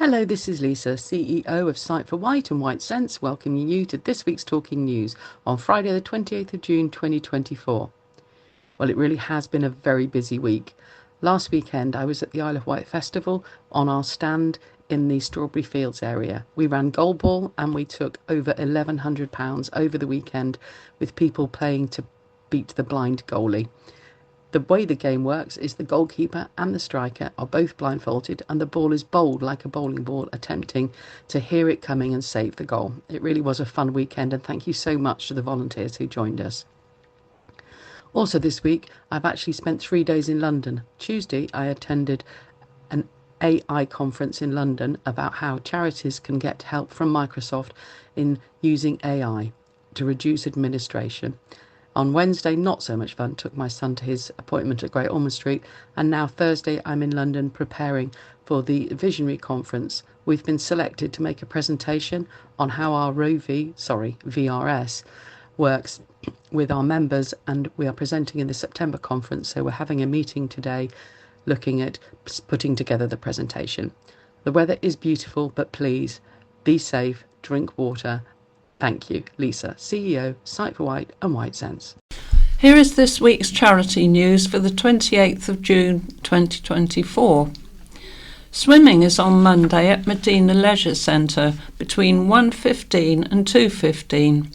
Hello, this is Lisa, CEO of Sight for White and White Sense, welcoming you to this week's Talking News on Friday the 28th of June 2024. Well, it really has been a very busy week. Last weekend I was at the Isle of Wight Festival on our stand in the Strawberry Fields area. We ran goalball and we took over £1,100 over the weekend with people playing to beat the blind goalie. The way the game works is the goalkeeper and the striker are both blindfolded and the ball is bowled like a bowling ball, attempting to hear it coming and save the goal. It really was a fun weekend, and thank you so much to the volunteers who joined us. Also this week, I've actually spent 3 days in London. Tuesday, I attended an AI conference in London about how charities can get help from Microsoft in using AI to reduce administration. On Wednesday, not so much fun, took my son to his appointment at Great Ormond Street, and now Thursday I'm in London preparing for the Visionary Conference. We've been selected to make a presentation on how our VRS works with our members, and we are presenting in the September conference, so we're having a meeting today looking at putting together the presentation. The weather is beautiful, but please be safe, drink water. Thank you. Lisa, CEO, Sight for White and White Sense. Here is this week's charity news for the 28th of June 2024. Swimming is on Monday at Medina Leisure Centre between 1:15 and 2:15.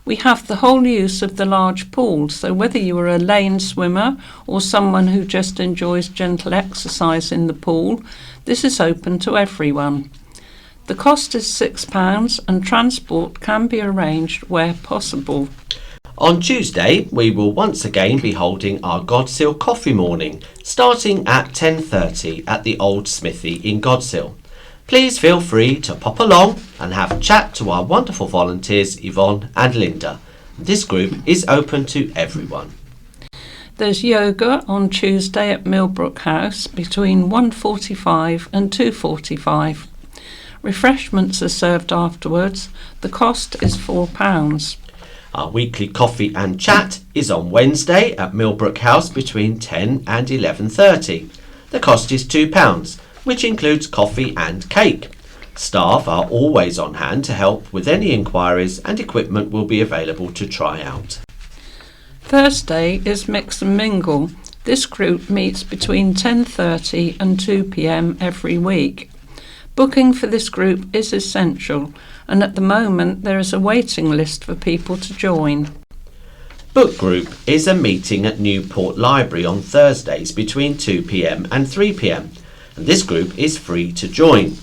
We have the whole use of the large pool, so whether you are a lane swimmer or someone who just enjoys gentle exercise in the pool, this is open to everyone. The cost is £6 and transport can be arranged where possible. On Tuesday, we will once again be holding our Godsill Coffee Morning, starting at 10:30 at the Old Smithy in Godsill. Please feel free to pop along and have a chat to our wonderful volunteers Yvonne and Linda. This group is open to everyone. There's yoga on Tuesday at Millbrook House between 1:45 and 2:45. Refreshments are served afterwards. The cost is £4. Our weekly coffee and chat is on Wednesday at Millbrook House between 10 and 11:30. The cost is £2, which includes coffee and cake. Staff are always on hand to help with any inquiries, and equipment will be available to try out. Thursday is Mix and Mingle. This group meets between 10:30 and 2 p.m. every week. Booking for this group is essential, and at the moment there is a waiting list for people to join. Book Group is a meeting at Newport Library on Thursdays between 2 p.m. and 3 p.m. and this group is free to join.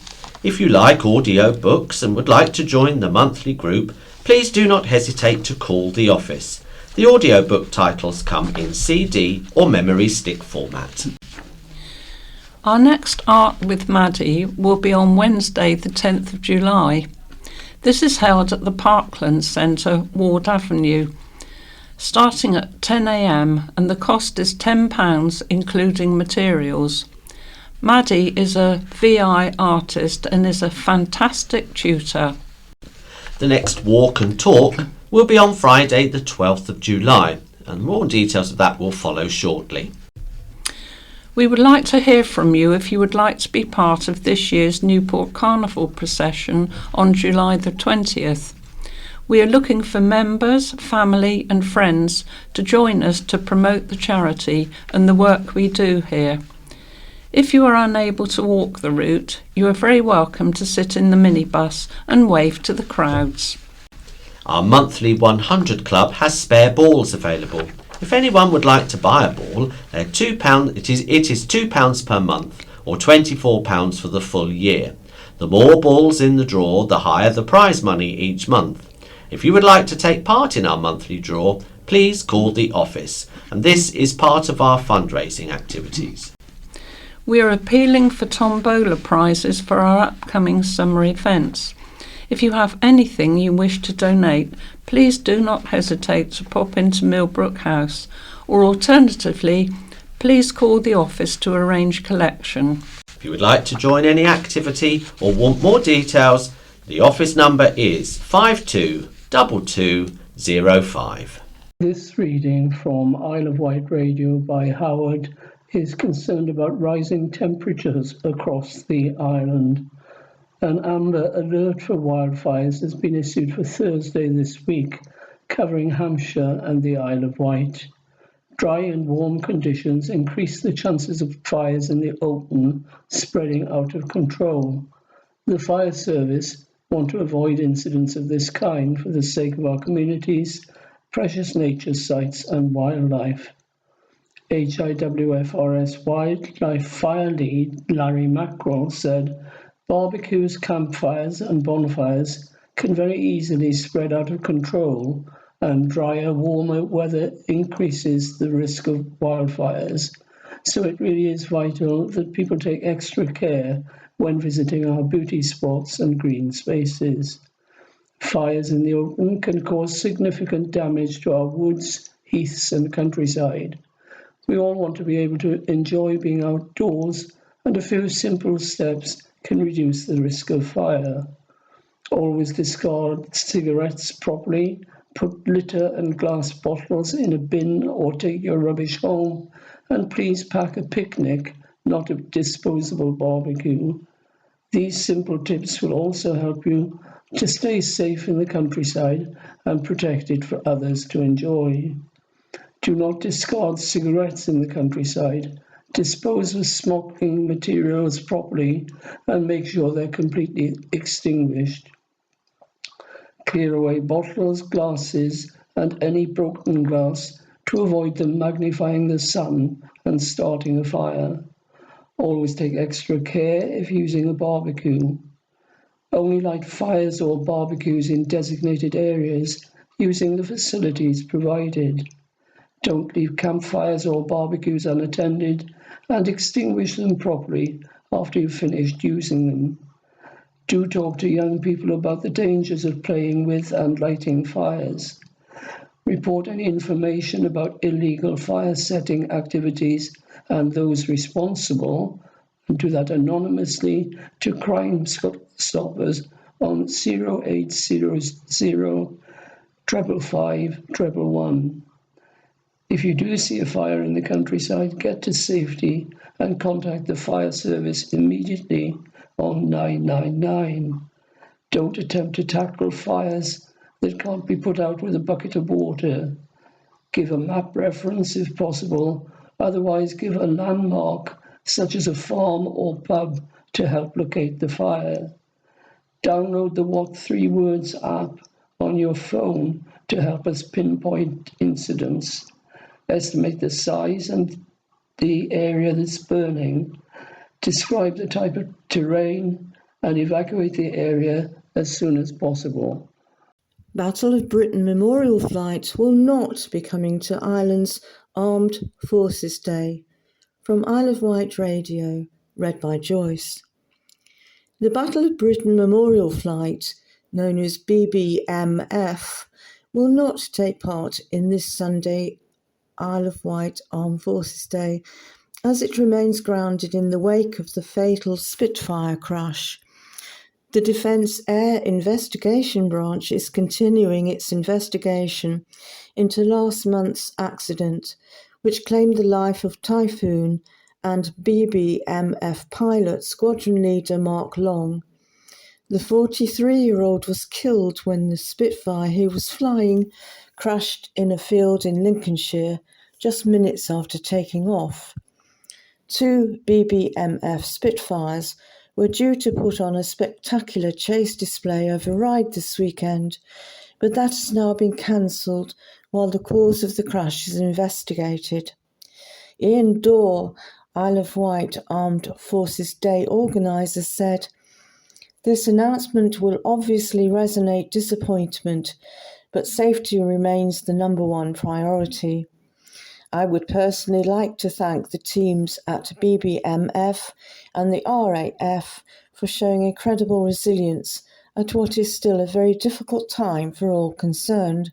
If you like audio books and would like to join the monthly group, please do not hesitate to call the office. The audiobook titles come in CD or memory stick format. Our next Art with Maddie will be on Wednesday the 10th of July. This is held at the Parkland Centre, Ward Avenue, starting at 10 a.m. and the cost is £10 including materials. Maddie is a VI artist and is a fantastic tutor. The next Walk and Talk will be on Friday the 12th of July, and more details of that will follow shortly. We would like to hear from you if you would like to be part of this year's Newport Carnival procession on July the 20th. We are looking for members, family and friends to join us to promote the charity and the work we do here. If you are unable to walk the route, you are very welcome to sit in the minibus and wave to the crowds. Our monthly 100 Club has spare balls available. If anyone would like to buy a ball, they're £2. It is £2 per month, or £24 for the full year. The more balls in the draw, the higher the prize money each month. If you would like to take part in our monthly draw, please call the office, and this is part of our fundraising activities. We are appealing for tombola prizes for our upcoming summer events. If you have anything you wish to donate, please do not hesitate to pop into Millbrook House, or alternatively, please call the office to arrange collection. If you would like to join any activity or want more details, the office number is 522205. This reading from Isle of Wight Radio by Howard is concerned about rising temperatures across the island. An amber alert for wildfires has been issued for Thursday this week, covering Hampshire and the Isle of Wight. Dry and warm conditions increase the chances of fires in the open spreading out of control. The fire service want to avoid incidents of this kind for the sake of our communities, precious nature sites and wildlife. HIWFRS Wildlife Fire Lead Larry Mackrell said, barbecues, campfires and bonfires can very easily spread out of control, and drier, warmer weather increases the risk of wildfires. So it really is vital that people take extra care when visiting our beauty spots and green spaces. Fires in the open can cause significant damage to our woods, heaths and countryside. We all want to be able to enjoy being outdoors, and a few simple steps can reduce the risk of fire. Always discard cigarettes properly, put litter and glass bottles in a bin or take your rubbish home, and please pack a picnic, not a disposable barbecue. These simple tips will also help you to stay safe in the countryside and protected for others to enjoy. Do not discard cigarettes in the countryside. Dispose of smoking materials properly and make sure they're completely extinguished. Clear away bottles, glasses, and any broken glass to avoid them magnifying the sun and starting a fire. Always take extra care if using a barbecue. Only light fires or barbecues in designated areas using the facilities provided. Don't leave campfires or barbecues unattended, and extinguish them properly after you've finished using them. Do talk to young people about the dangers of playing with and lighting fires. Report any information about illegal fire setting activities and those responsible, and do that anonymously to Crime Stoppers on 0800 555 111. If you do see a fire in the countryside, get to safety and contact the fire service immediately on 999. Don't attempt to tackle fires that can't be put out with a bucket of water. Give a map reference if possible, otherwise give a landmark such as a farm or pub to help locate the fire. Download the What 3 Words app on your phone to help us pinpoint incidents. Estimate the size and the area that's burning, describe the type of terrain, and evacuate the area as soon as possible. Battle of Britain Memorial Flight will not be coming to Ireland's Armed Forces Day. From Isle of Wight Radio, read by Joyce. The Battle of Britain Memorial Flight, known as BBMF, will not take part in this Sunday Isle of Wight Armed Forces Day, as it remains grounded in the wake of the fatal Spitfire crash. The Defence Air Investigation Branch is continuing its investigation into last month's accident, which claimed the life of Typhoon and BBMF pilot Squadron Leader Mark Long. The 43-year-old was killed when the Spitfire he was flying crashed in a field in Lincolnshire just minutes after taking off. 2 BBMF Spitfires were due to put on a spectacular chase display over Ryde this weekend, but that has now been cancelled while the cause of the crash is investigated. Ian Dorr, Isle of Wight Armed Forces Day organiser, said, "This announcement will obviously resonate disappointment, but safety remains the number one priority. I would personally like to thank the teams at BBMF and the RAF for showing incredible resilience at what is still a very difficult time for all concerned.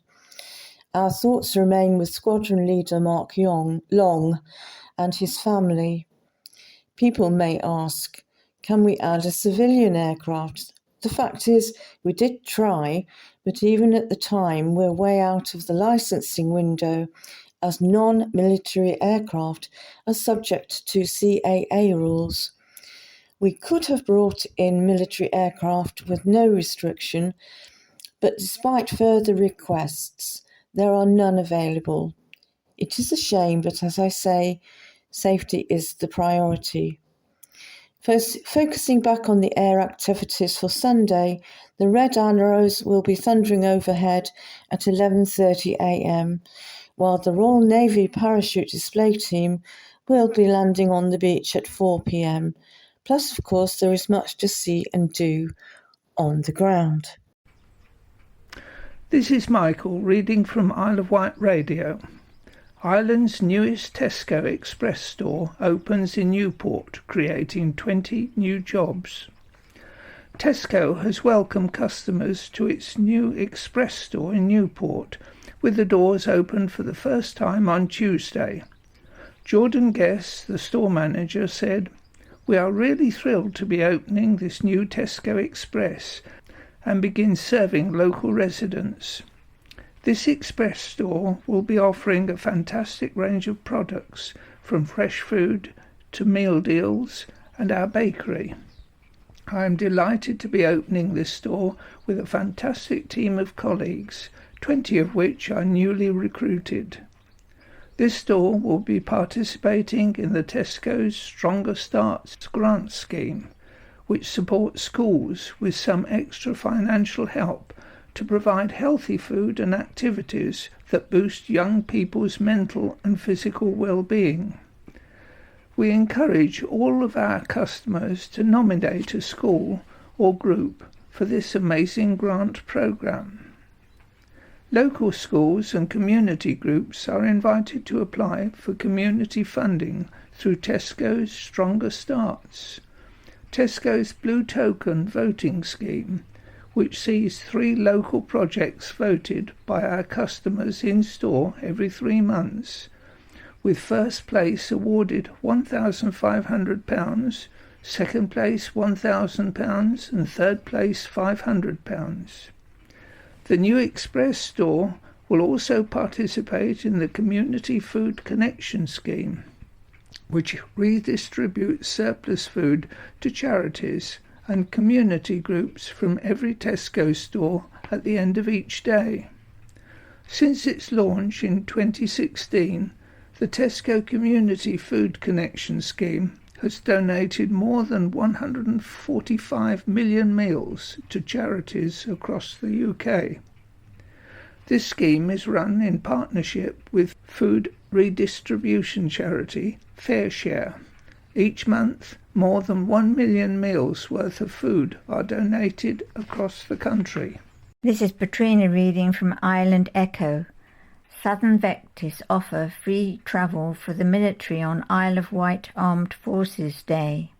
Our thoughts remain with Squadron Leader Mark Long and his family. People may ask, can we add a civilian aircraft? The fact is, we did try, but even at the time, we're way out of the licensing window, as non-military aircraft are subject to CAA rules. We could have brought in military aircraft with no restriction, but despite further requests, there are none available. It is a shame, but as I say, safety is the priority. First, focusing back on the air activities for Sunday, the red arrows will be thundering overhead at 11:30 a.m, while the Royal Navy parachute display team will be landing on the beach at 4 p.m. Plus, of course, there is much to see and do on the ground. This is Michael reading from Isle of Wight Radio. Ireland's newest Tesco Express store opens in Newport, creating 20 new jobs. Tesco has welcomed customers to its new Express store in Newport, with the doors opened for the first time on Tuesday. Jordan Guest, the store manager, said, "We are really thrilled to be opening this new Tesco Express and begin serving local residents. This express store will be offering a fantastic range of products, from fresh food to meal deals and our bakery. I am delighted to be opening this store with a fantastic team of colleagues, 20 of which are newly recruited. This store will be participating in the Tesco's Stronger Starts grant scheme, which supports schools with some extra financial help to provide healthy food and activities that boost young people's mental and physical well-being. We encourage all of our customers to nominate a school or group for this amazing grant programme. Local schools and community groups are invited to apply for community funding through Tesco's Stronger Starts, Tesco's Blue Token voting scheme, which sees 3 local projects voted by our customers in store every 3 months, with first place awarded £1,500, second place £1,000 and third place £500. The new Express store will also participate in the Community Food Connection scheme, which redistributes surplus food to charities and community groups from every Tesco store at the end of each day. Since its launch in 2016, the Tesco Community Food Connection scheme has donated more than 145 million meals to charities across the UK. This scheme is run in partnership with food redistribution charity FareShare. Each month, more than 1 million meals worth of food are donated across the country. This is Petrina reading from Ireland Echo. Southern Vectis offer free travel for the military on Isle of Wight Armed Forces Day.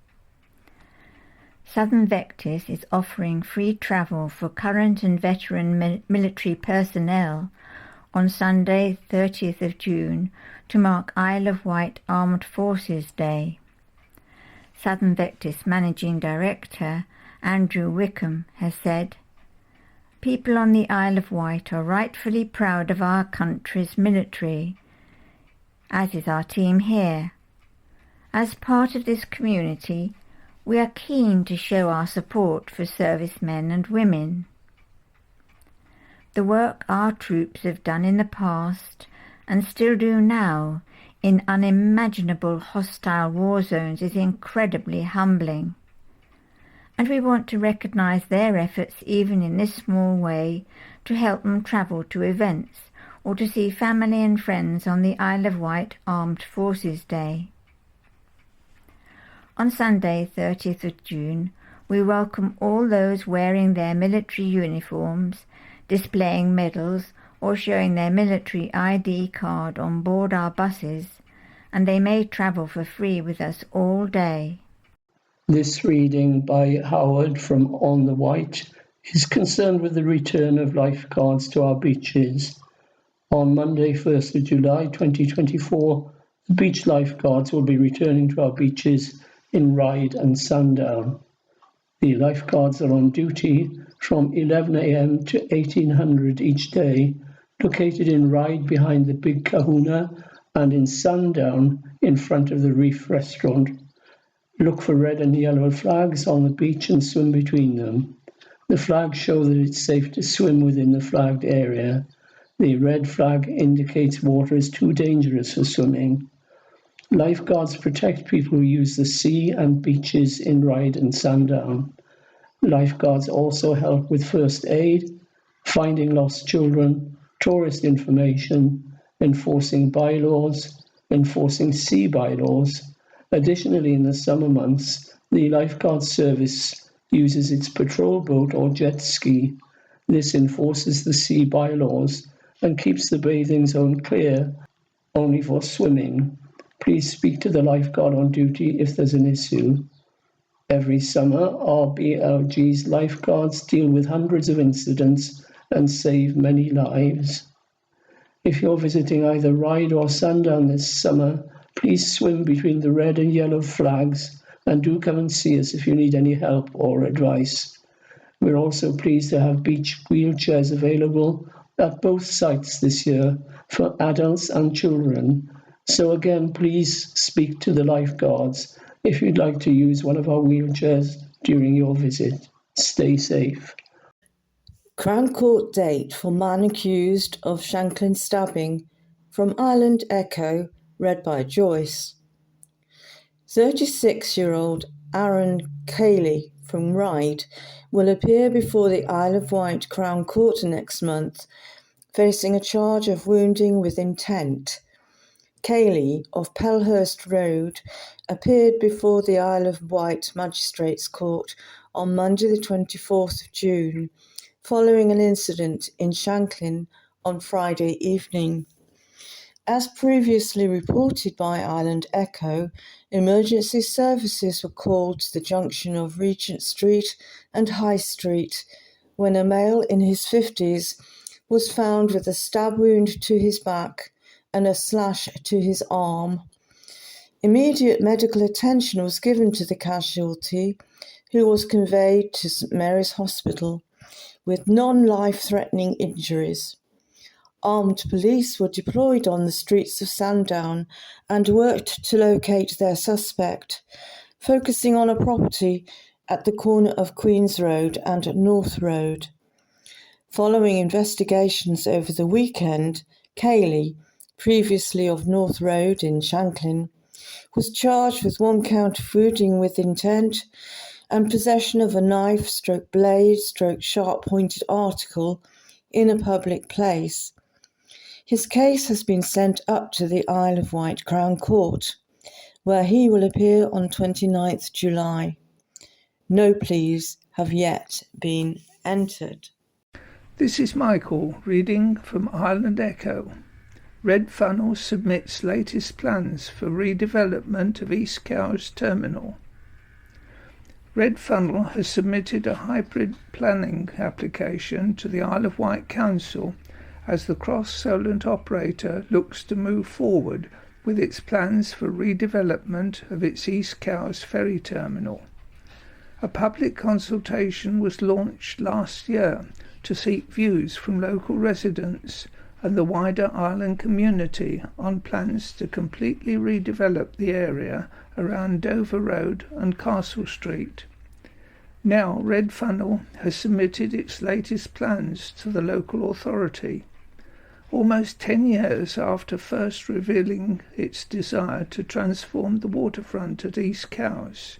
Southern Vectis is offering free travel for current and veteran military personnel on Sunday 30th of June to mark Isle of Wight Armed Forces Day. Southern Vectis Managing Director Andrew Wickham has said, "People on the Isle of Wight are rightfully proud of our country's military, as is our team here. As part of this community, we are keen to show our support for servicemen and women. The work our troops have done in the past, and still do now, in unimaginable hostile war zones is incredibly humbling. And we want to recognise their efforts even in this small way to help them travel to events or to see family and friends on the Isle of Wight Armed Forces Day. On Sunday 30th of June, we welcome all those wearing their military uniforms, displaying medals or showing their military ID card on board our buses, and they may travel for free with us all day." This reading by Howard from On the Wight is concerned with the return of lifeguards to our beaches. On Monday, 1st of July 2024, the beach lifeguards will be returning to our beaches in Ryde and Sundown. The lifeguards are on duty from 11 a.m. to 1800 each day, located in Ryde behind the Big Kahuna and in Sundown in front of the Reef Restaurant. Look for red and yellow flags on the beach and swim between them. The flags show that it's safe to swim within the flagged area. The red flag indicates water is too dangerous for swimming. Lifeguards protect people who use the sea and beaches in Ryde and Sandown. Lifeguards also help with first aid, finding lost children, tourist information, enforcing bylaws, enforcing sea bylaws. Additionally, in the summer months, the lifeguard service uses its patrol boat or jet ski. This enforces the sea bylaws and keeps the bathing zone clear only for swimming. Please speak to the lifeguard on duty if there's an issue. Every summer, RBLG's lifeguards deal with hundreds of incidents and save many lives. If you're visiting either Ryde or Sandown this summer, please swim between the red and yellow flags and do come and see us if you need any help or advice. We're also pleased to have beach wheelchairs available at both sites this year for adults and children. So again, please speak to the lifeguards if you'd like to use one of our wheelchairs during your visit. Stay safe. Crown Court date for man accused of Shanklin stabbing, from Island Echo, read by Joyce. 36-year-old Aaron Cayley from Ryde will appear before the Isle of Wight Crown Court next month, facing a charge of wounding with intent. Cayley of Pelhurst Road appeared before the Isle of Wight Magistrates Court on Monday the 24th of June, following an incident in Shanklin on Friday evening. As previously reported by Island Echo, emergency services were called to the junction of Regent Street and High Street when a male in his 50s was found with a stab wound to his back and a slash to his arm. Immediate medical attention was given to the casualty, who was conveyed to St Mary's Hospital with non-life-threatening injuries. Armed police were deployed on the streets of Sandown and worked to locate their suspect, focusing on a property at the corner of Queen's Road and North Road. Following investigations over the weekend, Cayley, previously of North Road in Shanklin, was charged with 1 count of wounding with intent and possession of a knife/blade/sharp-pointed article in a public place. His case has been sent up to the Isle of Wight Crown Court, where he will appear on 29th July. No pleas have yet been entered. This is Michael reading from Island Echo. Red Funnel submits latest plans for redevelopment of East Cowes Terminal. Red Funnel has submitted a hybrid planning application to the Isle of Wight Council as the Cross Solent operator looks to move forward with its plans for redevelopment of its East Cowes ferry terminal. A public consultation was launched last year to seek views from local residents and the wider island community on plans to completely redevelop the area around Dover Road and Castle Street. Now Red Funnel has submitted its latest plans to the local authority, almost 10 years after first revealing its desire to transform the waterfront at East Cowes.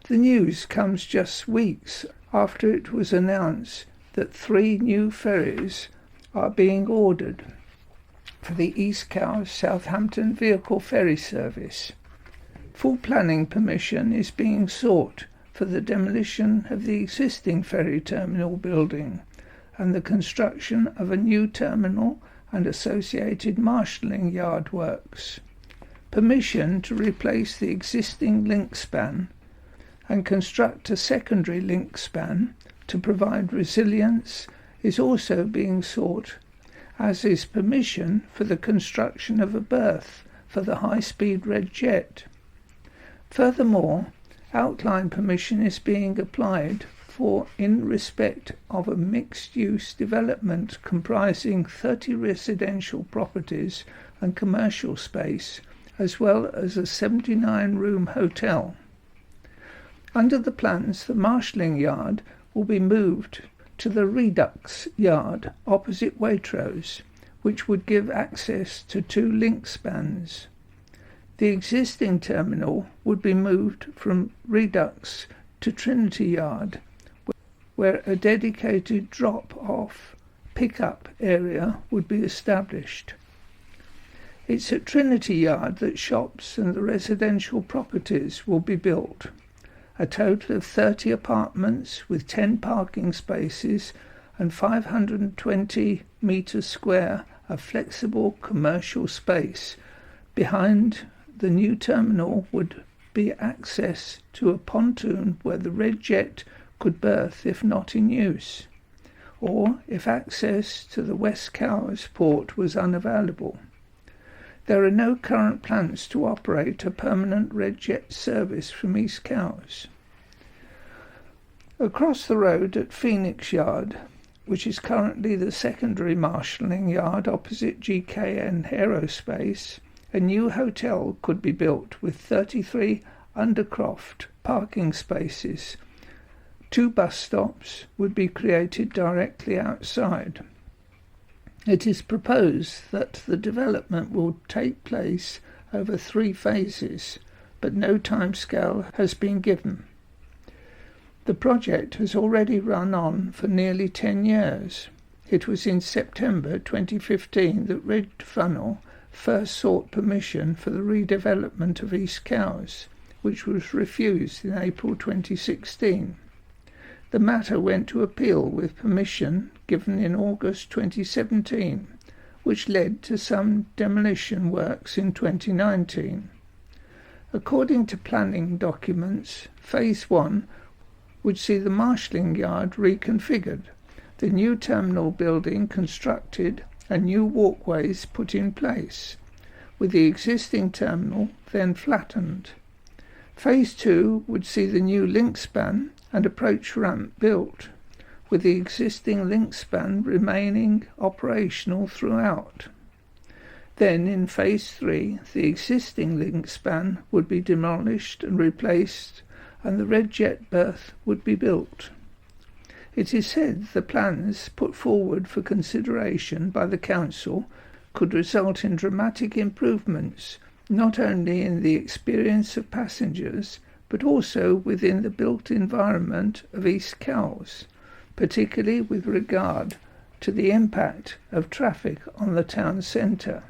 The news comes just weeks after it was announced that 3 new ferries are being ordered for the East Cowes Southampton vehicle ferry service. Full planning permission is being sought for the demolition of the existing ferry terminal building and the construction of a new terminal and associated marshalling yard works. Permission to replace the existing link span and construct a secondary link span to provide resilience is also being sought, as is permission for the construction of a berth for the high-speed red jet. Furthermore, outline permission is being applied for in respect of a mixed-use development comprising 30 residential properties and commercial space, as well as a 79-room hotel. Under the plans, the marshalling yard will be moved to the Redux yard opposite Waitrose, which would give access to 2 link spans. The existing terminal would be moved from Redux to Trinity Yard, where a dedicated drop-off pick-up area would be established. It's at Trinity Yard that shops and the residential properties will be built. A total of 30 apartments with 10 parking spaces and 520 metres square of flexible commercial space. Behind the new terminal would be access to a pontoon where the Red Jet could berth if not in use, or if access to the West Cowes port was unavailable. There are no current plans to operate a permanent Red Jet service from East Cowes. Across the road at Phoenix Yard, which is currently the secondary marshalling yard opposite GKN Aerospace, a new hotel could be built with 33 undercroft parking spaces. 2 bus stops would be created directly outside. It is proposed that the development will take place over 3 phases, but no timescale has been given. The project has already run on for nearly 10 years. It was in September 2015 that Red Funnel first sought permission for the redevelopment of East Cowes, which was refused in April 2016. The matter went to appeal with permission given in August 2017, which led to some demolition works in 2019. According to planning documents, Phase 1 would see the marshalling yard reconfigured, the new terminal building constructed and new walkways put in place, with the existing terminal then flattened. Phase 2 would see the new link span and approach ramp built, with the existing link span remaining operational throughout. Then in Phase 3, the existing link span would be demolished and replaced, and the Red Jet berth would be built. It is said the plans put forward for consideration by the Council could result in dramatic improvements, not only in the experience of passengers, but also within the built environment of East Cowes, particularly with regard to the impact of traffic on the town centre.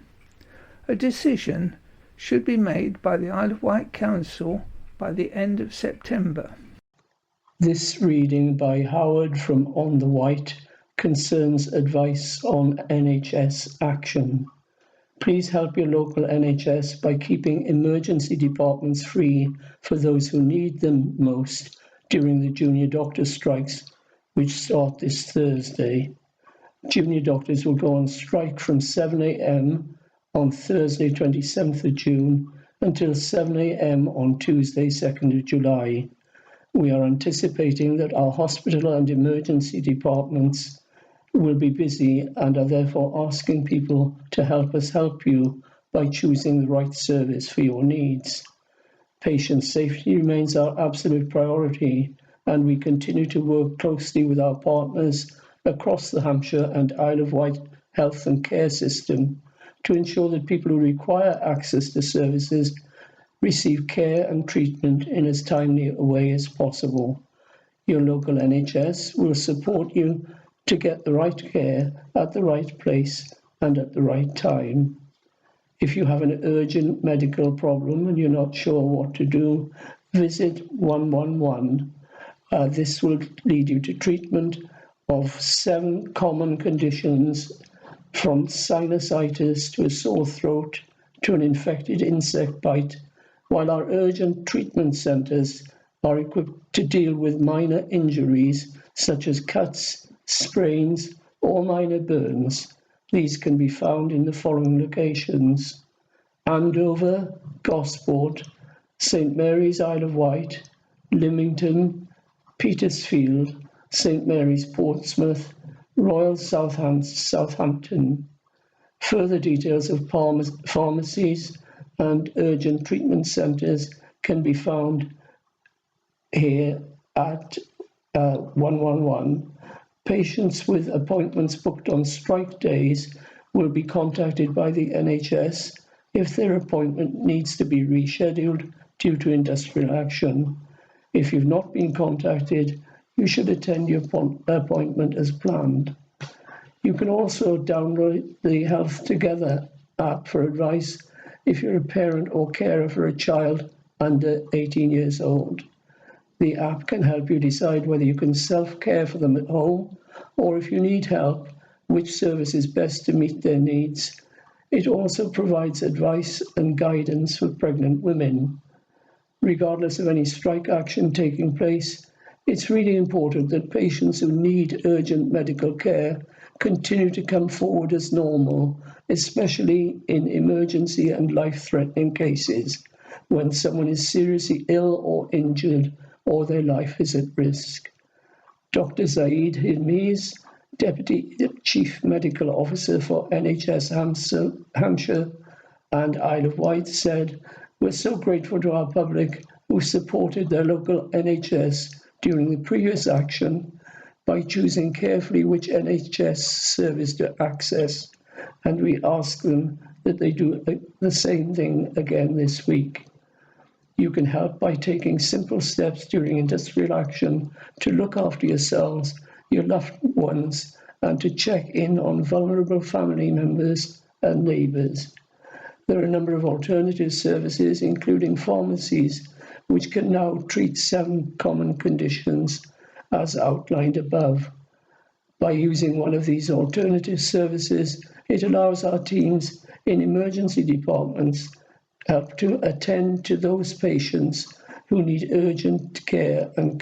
A decision should be made by the Isle of Wight Council by the end of September. This reading by Howard from On the Wight concerns advice on NHS action. Please help your local NHS by keeping emergency departments free for those who need them most during the junior doctor strikes, which start this Thursday. Junior doctors will go on strike from 7 a.m. on Thursday, 27th of June, until 7 a.m. on Tuesday, 2nd of July. We are anticipating that our hospital and emergency departments will be busy and are therefore asking people to help us help you by choosing the right service for your needs. Patient safety remains our absolute priority, and we continue to work closely with our partners across the Hampshire and Isle of Wight health and care system to ensure that people who require access to services receive care and treatment in as timely a way as possible. Your local NHS will support you to get the right care at the right place and at the right time. If you have an urgent medical problem and you're not sure what to do, visit 111. This will lead you to treatment of 7 common conditions, from sinusitis to a sore throat to an infected insect bite, while our urgent treatment centres are equipped to deal with minor injuries such as cuts, sprains, or minor burns. These can be found in the following locations: Andover, Gosport, St Mary's Isle of Wight, Lymington, Petersfield, St Mary's Portsmouth, Royal Southampton. Further details of pharmacies and urgent treatment centres can be found here at 111. Patients with appointments booked on strike days will be contacted by the NHS if their appointment needs to be rescheduled due to industrial action. If you've not been contacted, you should attend your appointment as planned. You can also download the Health Together app for advice if you're a parent or carer for a child under 18 years old. The app can help you decide whether you can self-care for them at home or, if you need help, which service is best to meet their needs. It also provides advice and guidance for pregnant women. Regardless of any strike action taking place, it's really important that patients who need urgent medical care continue to come forward as normal, especially in emergency and life-threatening cases, when someone is seriously ill or injured or their life is at risk. Dr. Zaid Hilmiz, Deputy Chief Medical Officer for NHS Hampshire and Isle of Wight, said, "We're so grateful to our public who supported their local NHS during the previous action by choosing carefully which NHS service to access, and we ask them that they do the same thing again this week." You can help by taking simple steps during industrial action to look after yourselves, your loved ones, and to check in on vulnerable family members and neighbours. There are a number of alternative services, including pharmacies, which can now treat 7 common conditions as outlined above. By using one of these alternative services, it allows our teams in emergency departments help to attend to those patients who need urgent care and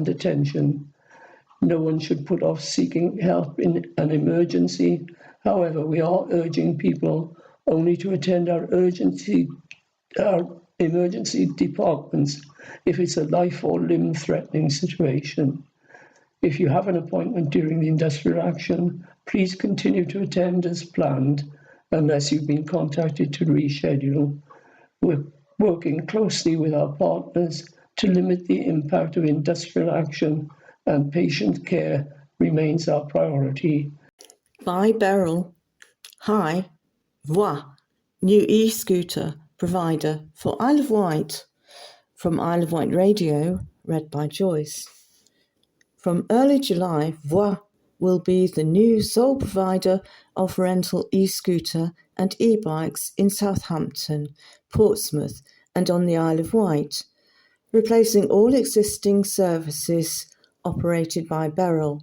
attention. No one should put off seeking help in an emergency. However, we are urging people only to attend our emergency departments if it's a life or limb-threatening situation. If you have an appointment during the industrial action, please continue to attend as planned unless you've been contacted to reschedule. We're working closely with our partners to limit the impact of industrial action, and patient care remains our priority. By Beryl. Hi, Voix, new e-scooter provider for Isle of Wight. From Isle of Wight Radio, read by Joyce. From early July, Voix will be the new sole provider of rental e-scooter and e-bikes in Southampton, Portsmouth and on the Isle of Wight, replacing all existing services operated by Beryl,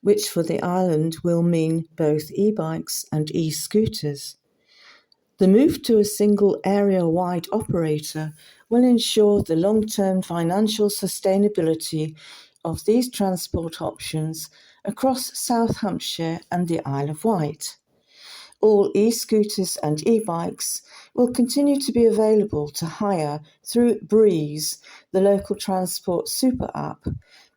which for the island will mean both e-bikes and e-scooters. The move to a single area-wide operator will ensure the long-term financial sustainability of these transport options across South Hampshire and the Isle of Wight. All e-scooters and e-bikes will continue to be available to hire through Breeze, the local transport super app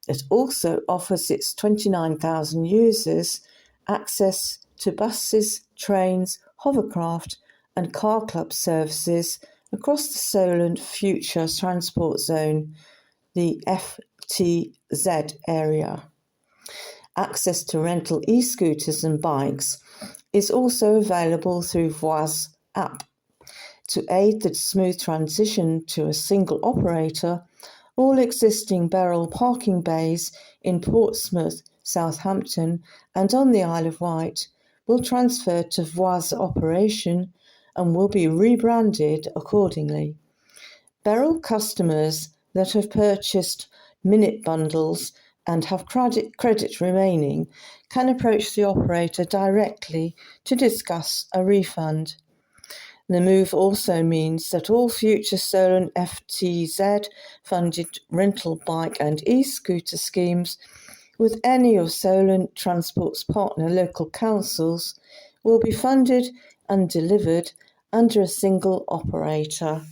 that also offers its 29,000 users access to buses, trains, hovercraft and car club services across the Solent Future Transport Zone, the FTZ area. Access to rental e-scooters and bikes is also available through Voix app. To aid the smooth transition to a single operator, all existing Beryl parking bays in Portsmouth, Southampton and on the Isle of Wight will transfer to Voix operation and will be rebranded accordingly. Beryl customers that have purchased minute bundles and have credit remaining can approach the operator directly to discuss a refund. The move also means that all future Solent FTZ funded rental bike and e-scooter schemes with any of Solent Transport's partner local councils will be funded and delivered under a single operator.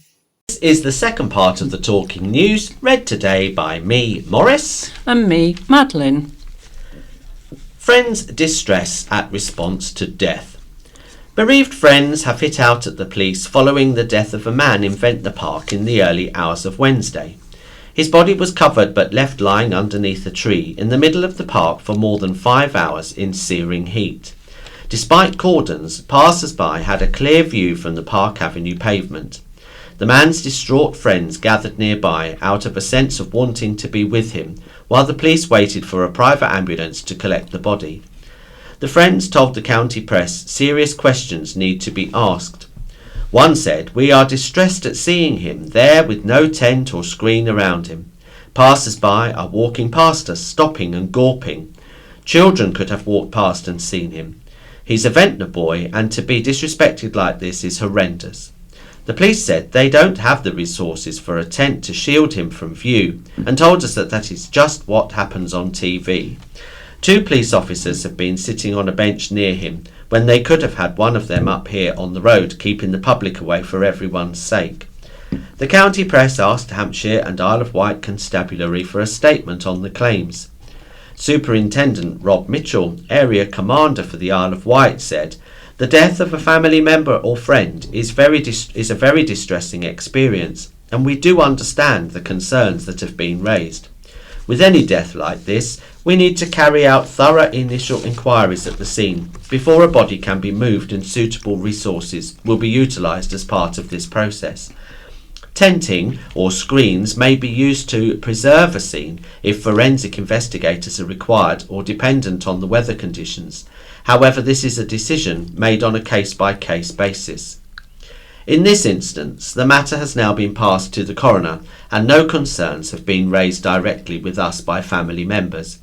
This is the second part of the Talking News, read today by me, Morris. And me, Madeline. Friends distress at response to death. Bereaved friends have hit out at the police following the death of a man in Ventnor Park in the early hours of Wednesday. His body was covered but left lying underneath a tree in the middle of the park for more than 5 hours in searing heat. Despite cordons, passers-by had a clear view from the Park Avenue pavement. The man's distraught friends gathered nearby out of a sense of wanting to be with him, while the police waited for a private ambulance to collect the body. The friends told the county press serious questions need to be asked. One said, "We are distressed at seeing him there with no tent or screen around him. Passers-by are walking past us, stopping and gawping. Children could have walked past and seen him. He's a Ventnor boy, and to be disrespected like this is horrendous." The police said they don't have the resources for a tent to shield him from view, and told us that that is just what happens on TV. 2 police officers have been sitting on a bench near him, when they could have had one of them up here on the road, keeping the public away for everyone's sake. The county press asked Hampshire and Isle of Wight Constabulary for a statement on the claims. Superintendent Rob Mitchell, area commander for the Isle of Wight, said, "The death of a family member or friend is a very distressing experience, and we do understand the concerns that have been raised. With any death like this, we need to carry out thorough initial inquiries at the scene before a body can be moved, and suitable resources will be utilised as part of this process. Tenting or screens may be used to preserve a scene if forensic investigators are required or dependent on the weather conditions. However, this is a decision made on a case-by-case basis. In this instance, the matter has now been passed to the coroner, and no concerns have been raised directly with us by family members.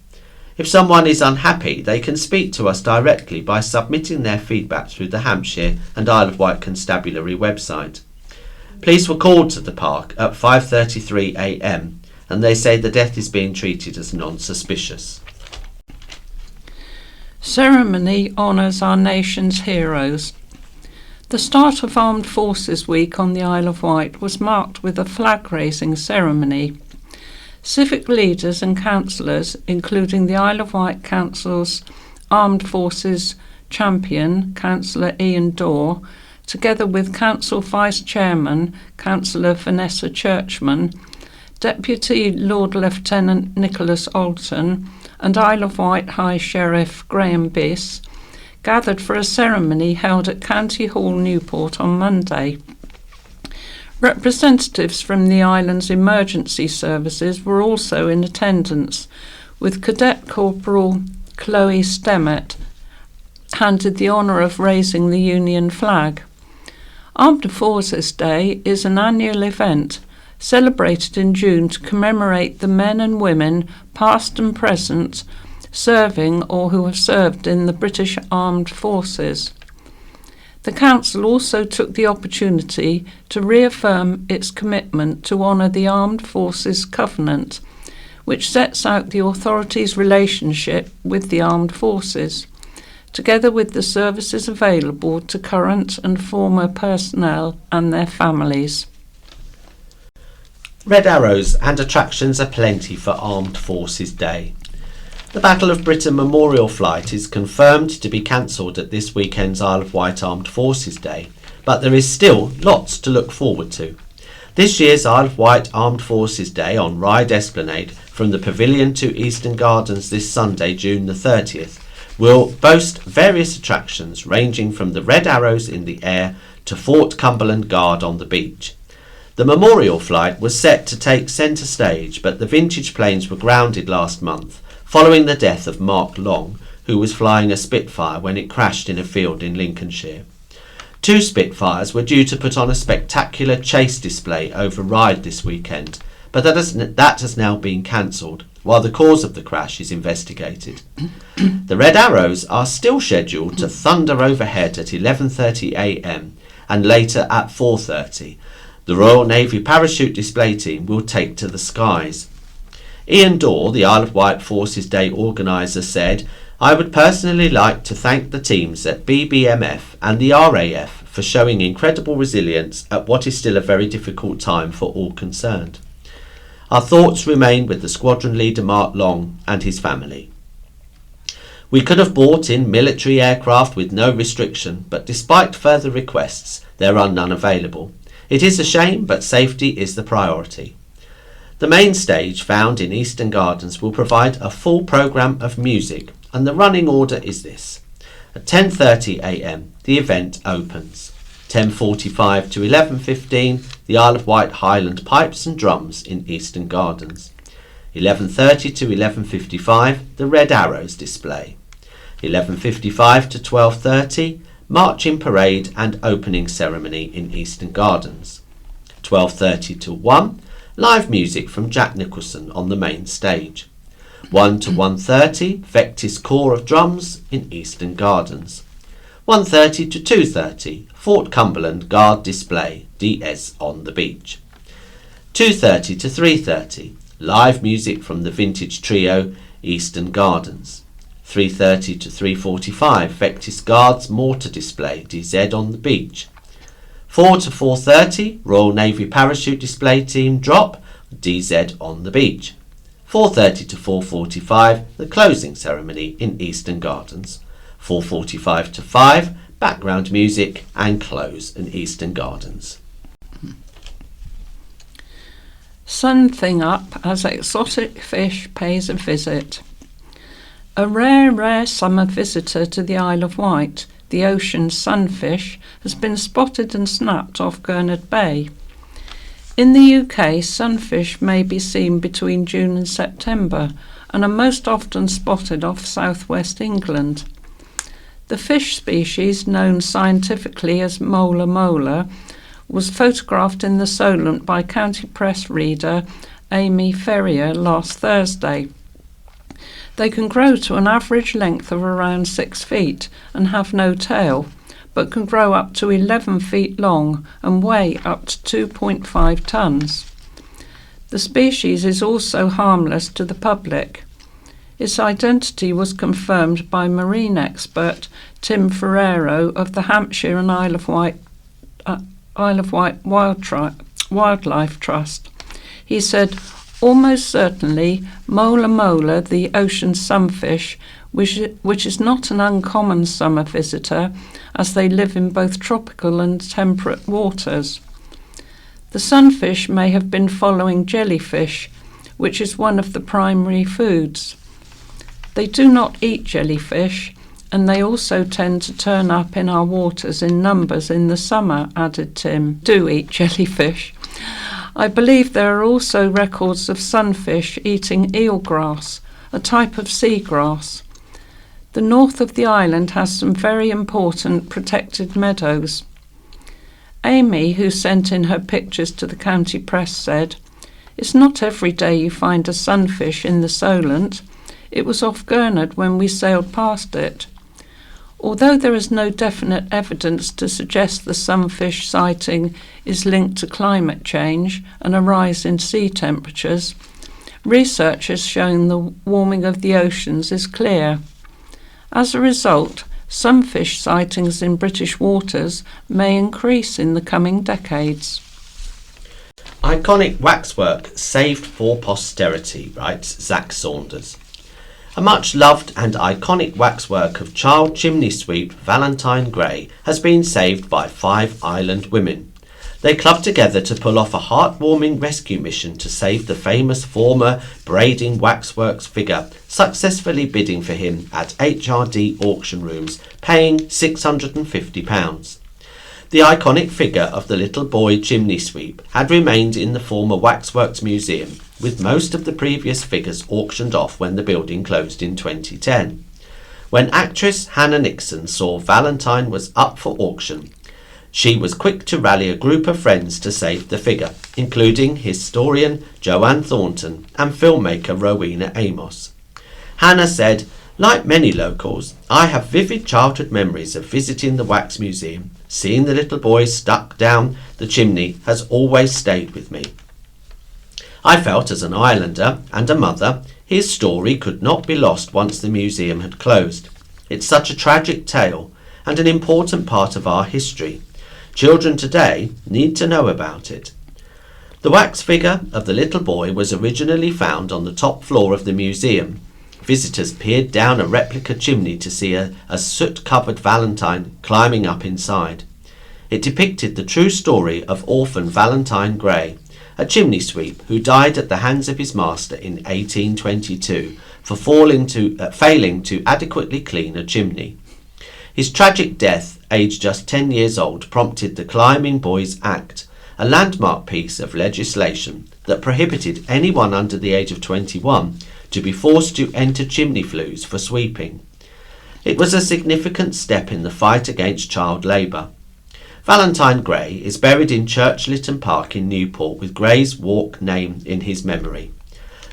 If someone is unhappy, they can speak to us directly by submitting their feedback through the Hampshire and Isle of Wight Constabulary website. Police were called to the park at 5:33 a.m, and they say the death is being treated as non-suspicious. Ceremony honours our nation's heroes. The start of Armed Forces Week on the Isle of Wight was marked with a flag-raising ceremony. Civic leaders and councillors, including the Isle of Wight Council's Armed Forces Champion, Councillor Ian Dorr, together with Council Vice Chairman, Councillor Vanessa Churchman, Deputy Lord Lieutenant Nicholas Alton, and Isle of Wight High Sheriff Graham Biss, gathered for a ceremony held at County Hall, Newport on Monday. Representatives from the island's emergency services were also in attendance, with Cadet Corporal Chloe Stemmet handed the honour of raising the Union flag. Armed Forces Day is an annual event celebrated in June to commemorate the men and women, past and present, serving or who have served in the British Armed Forces. The Council also took the opportunity to reaffirm its commitment to honour the Armed Forces Covenant, which sets out the authorities' relationship with the Armed Forces, together with the services available to current and former personnel and their families. Red arrows and attractions aplenty for Armed Forces Day. The Battle of Britain Memorial Flight is confirmed to be cancelled at this weekend's Isle of Wight Armed Forces Day, but there is still lots to look forward to. This year's Isle of Wight Armed Forces Day on Ryde Esplanade, from the Pavilion to Eastern Gardens this Sunday, June the 30th, will boast various attractions ranging from the red arrows in the air to Fort Cumberland Guard on the beach. The memorial flight was set to take centre stage, but the vintage planes were grounded last month, following the death of Mark Long, who was flying a Spitfire when it crashed in a field in Lincolnshire. 2 Spitfires were due to put on a spectacular chase display over Ryde this weekend, but that has now been cancelled, while the cause of the crash is investigated. The Red Arrows are still scheduled to thunder overhead at 11:30 a.m. and later at 4:30. The Royal Navy Parachute Display Team will take to the skies. Ian Dorr, the Isle of Wight Forces Day organiser, said, "I would personally like to thank the teams at BBMF and the RAF for showing incredible resilience at what is still a very difficult time for all concerned. Our thoughts remain with the squadron leader Mark Long and his family. We could have bought in military aircraft with no restriction, but despite further requests, there are none available. It is a shame, but safety is the priority." The main stage found in Eastern Gardens will provide a full programme of music, and the running order is this. At 10:30 a.m. the event opens. 10:45 to 11:15 the Isle of Wight Highland Pipes and Drums in Eastern Gardens. 11:30 to 11:55 the Red Arrows display. 11:55 to 12:30 Marching Parade and Opening Ceremony in Eastern Gardens. 12:30 to 1 live music from Jack Nicholson on the main stage. 1 to 1:30 Vectis Corps of Drums in Eastern Gardens. 1:30 to 2:30 Fort Cumberland Guard Display, DS on the beach. 2:30 to 3:30 live music from the Vintage Trio, Eastern Gardens. 3:30 to 3:45 Vectis Guards Mortar Display, DZ on the beach. 4 to 4:30 Royal Navy Parachute Display Team Drop, DZ on the beach. 4:30 to 4:45 the closing ceremony in Eastern Gardens. 4:45 to 5 background music and close in Eastern Gardens. Sunthing up as exotic fish pays a visit. A rare summer visitor to the Isle of Wight, the ocean sunfish, has been spotted and snapped off Gurnard Bay. In the UK, sunfish may be seen between June and September and are most often spotted off southwest England. The fish species, known scientifically as mola mola, was photographed in the Solent by County Press reader Amy Ferrier last Thursday. They can grow to an average length of around 6 feet and have no tail, but can grow up to 11 feet long and weigh up to 2.5 tons. The species is also harmless to the public. Its identity was confirmed by marine expert Tim Ferrero of the Hampshire and Isle of Wight Wildlife Trust. He said, "Almost certainly mola mola, the ocean sunfish, which is not an uncommon summer visitor, as they live in both tropical and temperate waters. The sunfish may have been following jellyfish, which is one of the primary foods. They do not eat jellyfish, and they also tend to turn up in our waters in numbers in the summer," added Tim. Do eat jellyfish. "I believe there are also records of sunfish eating eelgrass, a type of seagrass. The north of the island has some very important protected meadows." Amy, who sent in her pictures to the County Press, said, "It's not every day you find a sunfish in the Solent. It was off Gurnard when we sailed past it. Although there is no definite evidence to suggest the sunfish sighting is linked to climate change and a rise in sea temperatures, research has shown the warming of the oceans is clear. As a result, sunfish sightings in British waters may increase in the coming decades." Iconic waxwork saved for posterity, writes Zach Saunders. A much loved and iconic waxwork of child chimney sweep Valentine Gray has been saved by 5 island women. They clubbed together to pull off a heartwarming rescue mission to save the famous former Braiding Waxworks figure, successfully bidding for him at HRD auction rooms, paying £650. The iconic figure of the little boy chimney sweep had remained in the former Waxworks Museum, with most of the previous figures auctioned off when the building closed in 2010. When actress Hannah Nixon saw Valentine was up for auction, she was quick to rally a group of friends to save the figure, including historian Joanne Thornton and filmmaker Rowena Amos. Hannah said, "Like many locals, I have vivid childhood memories of visiting the Wax Museum. Seeing the little boy stuck down the chimney has always stayed with me. I felt as an islander and a mother, his story could not be lost once the museum had closed. It's such a tragic tale and an important part of our history. Children today need to know about it." The wax figure of the little boy was originally found on the top floor of the museum. Visitors peered down a replica chimney to see a soot-covered Valentine climbing up inside. It depicted the true story of orphan Valentine Gray, a chimney sweep who died at the hands of his master in 1822 for failing to adequately clean a chimney. His tragic death, aged just 10 years old, prompted the Climbing Boys Act, a landmark piece of legislation that prohibited anyone under the age of 21 to be forced to enter chimney flues for sweeping. It was a significant step in the fight against child labour. Valentine Gray is buried in Church Lytton Park in Newport with Gray's walk name in his memory.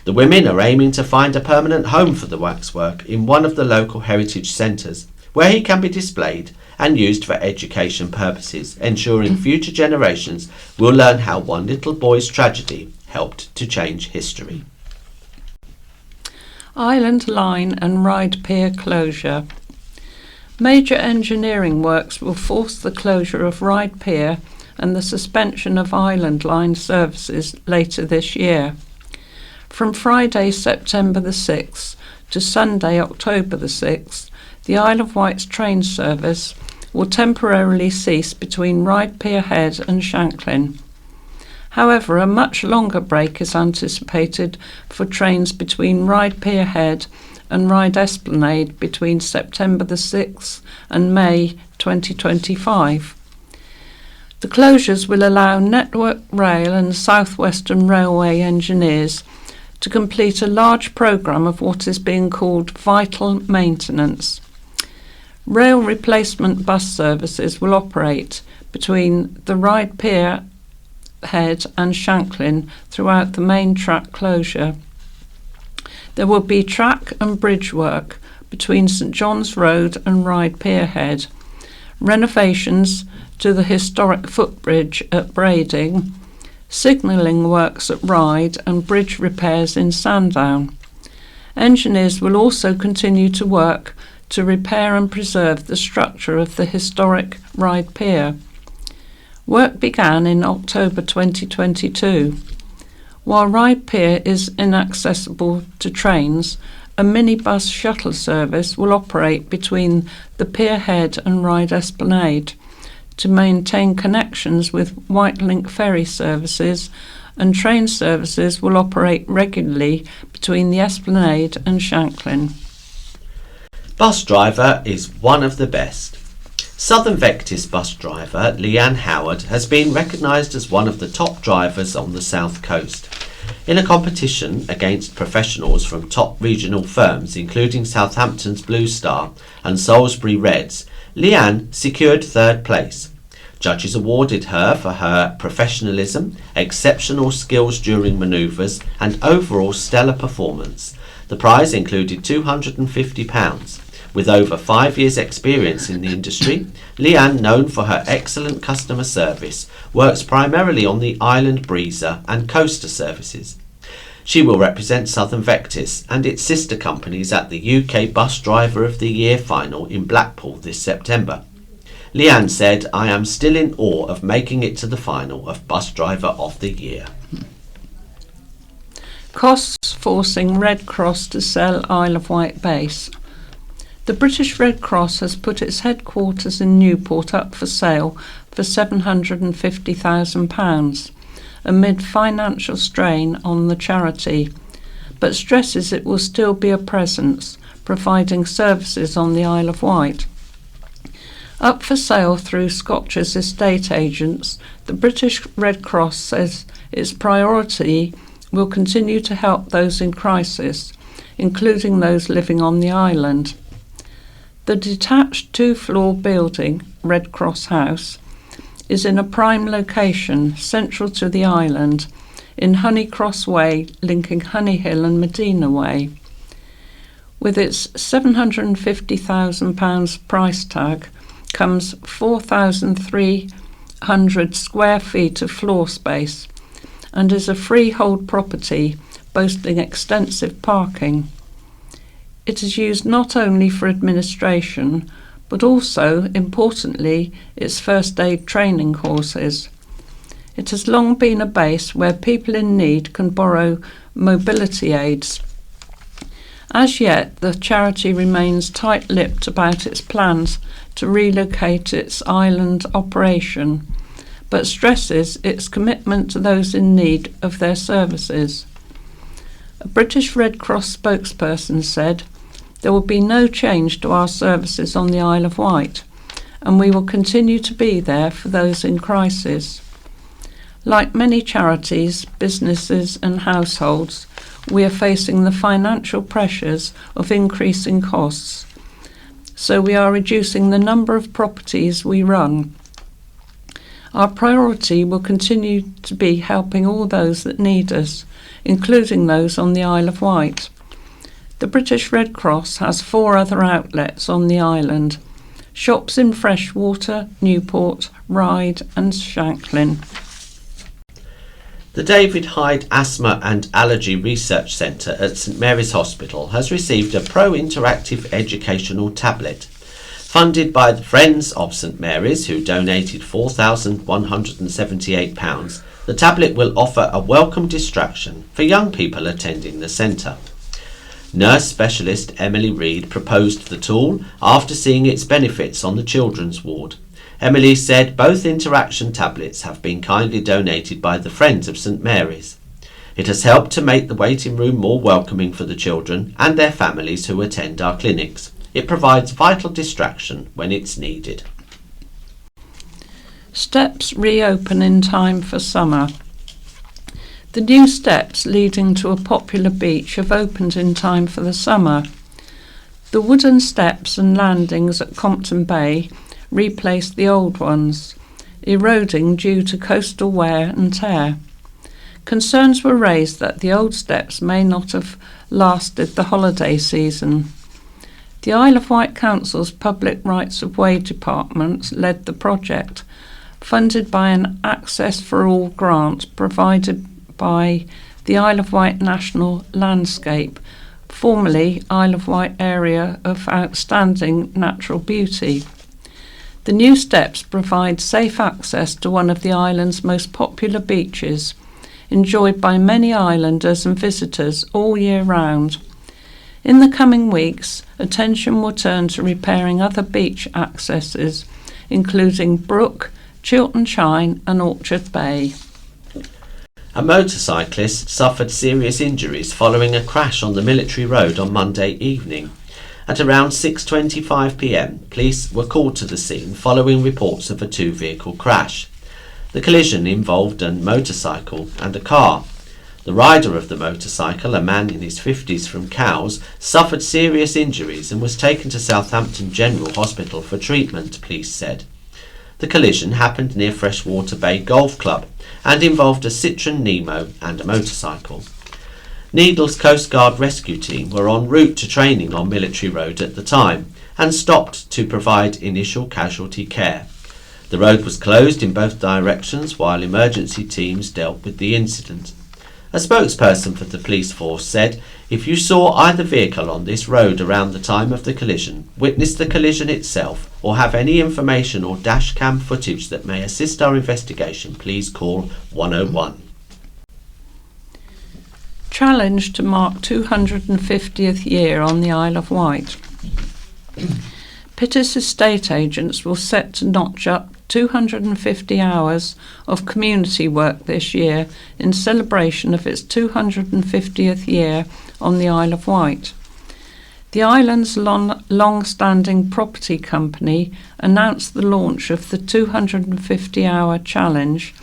The women are aiming to find a permanent home for the waxwork in one of the local heritage centres, where he can be displayed and used for education purposes, ensuring future generations will learn how one little boy's tragedy helped to change history. Island Line and Ryde Pier closure. Major engineering works will force the closure of Ryde Pier and the suspension of Island Line services later this year. From Friday, September the 6th to Sunday, October the 6th, the Isle of Wight's train service will temporarily cease between Ryde Pier Head and Shanklin. However, a much longer break is anticipated for trains between Ryde Pier Head and Ryde Esplanade between September the 6th and May 2025. The closures will allow Network Rail and South Western Railway engineers to complete a large programme of what is being called vital maintenance. Rail replacement bus services will operate between the Ryde Pier Head and Shanklin throughout the main track closure. There will be track and bridge work between St John's Road and Ryde Pier Head, renovations to the historic footbridge at Brading, signalling works at Ryde and bridge repairs in Sandown. Engineers will also continue to work to repair and preserve the structure of the historic Ryde Pier. Work began in October 2022. While Ryde Pier is inaccessible to trains, a minibus shuttle service will operate between the Pier Head and Ryde Esplanade to maintain connections with Whitelink ferry services, and train services will operate regularly between the Esplanade and Shanklin. Bus driver is one of the best. Southern Vectis bus driver Leanne Howard has been recognised as one of the top drivers on the South Coast. In a competition against professionals from top regional firms including Southampton's Blue Star and Salisbury Reds, Leanne secured third place. Judges awarded her for her professionalism, exceptional skills during manoeuvres and overall stellar performance. The prize included £250. With over 5 years' experience in the industry, Leanne, known for her excellent customer service, works primarily on the Island Breezer and Coaster services. She will represent Southern Vectis and its sister companies at the UK Bus Driver of the Year final in Blackpool this September. Leanne said, "I am still in awe of making it to the final of Bus Driver of the Year." Costs forcing Red Cross to sell Isle of Wight base. The British Red Cross has put its headquarters in Newport up for sale for £750,000 amid financial strain on the charity, but stresses it will still be a presence, providing services on the Isle of Wight. Up for sale through Scotch's estate agents, the British Red Cross says its priority will continue to help those in crisis, including those living on the island. The detached two-floor building, Red Cross House, is in a prime location central to the island in Honeycross Way, linking Honeyhill and Medina Way. With its £750,000 price tag comes 4,300 square feet of floor space and is a freehold property boasting extensive parking. It is used not only for administration, but also, importantly, its first aid training courses. It has long been a base where people in need can borrow mobility aids. As yet, the charity remains tight-lipped about its plans to relocate its island operation, but stresses its commitment to those in need of their services. A British Red Cross spokesperson said, "There will be no change to our services on the Isle of Wight, and we will continue to be there for those in crisis." Like many charities, businesses and households, we are facing the financial pressures of increasing costs, so we are reducing the number of properties we run. Our priority will continue to be helping all those that need us, including those on the Isle of Wight. The British Red Cross has 4 other outlets on the island: shops in Freshwater, Newport, Ryde and Shanklin. The David Hyde Asthma and Allergy Research Centre at St Mary's Hospital has received a pro-interactive educational tablet. Funded by the Friends of St Mary's, who donated £4,178, the tablet will offer a welcome distraction for young people attending the centre. Nurse specialist Emily Reid proposed the tool after seeing its benefits on the children's ward. Emily said both interaction tablets have been kindly donated by the Friends of St Mary's. It has helped to make the waiting room more welcoming for the children and their families who attend our clinics. It provides vital distraction when it's needed. Steps reopen in time for summer. The new steps leading to a popular beach have opened in time for the summer. The wooden steps and landings at Compton Bay replaced the old ones, eroding due to coastal wear and tear. Concerns were raised that the old steps may not have lasted the holiday season. The Isle of Wight Council's Public Rights of Way department led the project, funded by an Access for All grant provided by the Isle of Wight National Landscape, formerly Isle of Wight Area of Outstanding Natural Beauty. The new steps provide safe access to one of the island's most popular beaches, enjoyed by many islanders and visitors all year round. In the coming weeks, attention will turn to repairing other beach accesses, including Brook, Chiltern Chine and Orchard Bay. A motorcyclist suffered serious injuries following a crash on the Military Road on Monday evening. At around 6:25 p.m, police were called to the scene following reports of a 2-vehicle crash. The collision involved a motorcycle and a car. The rider of the motorcycle, a man in his 50s from Cowes, suffered serious injuries and was taken to Southampton General Hospital for treatment, police said. The collision happened near Freshwater Bay Golf Club and involved a Citroën Nemo and a motorcycle. Needles Coast Guard rescue team were en route to training on Military Road at the time and stopped to provide initial casualty care. The road was closed in both directions while emergency teams dealt with the incident. A spokesperson for the police force said, "If you saw either vehicle on this road around the time of the collision, witnessed the collision itself, or have any information or dash cam footage that may assist our investigation, please call 101. Challenge to mark 250th year on the Isle of Wight. Pittis estate agents will set to notch up 250 hours of community work this year in celebration of its 250th year on the Isle of Wight. The island's long-standing property company announced the launch of the 250-hour challenge,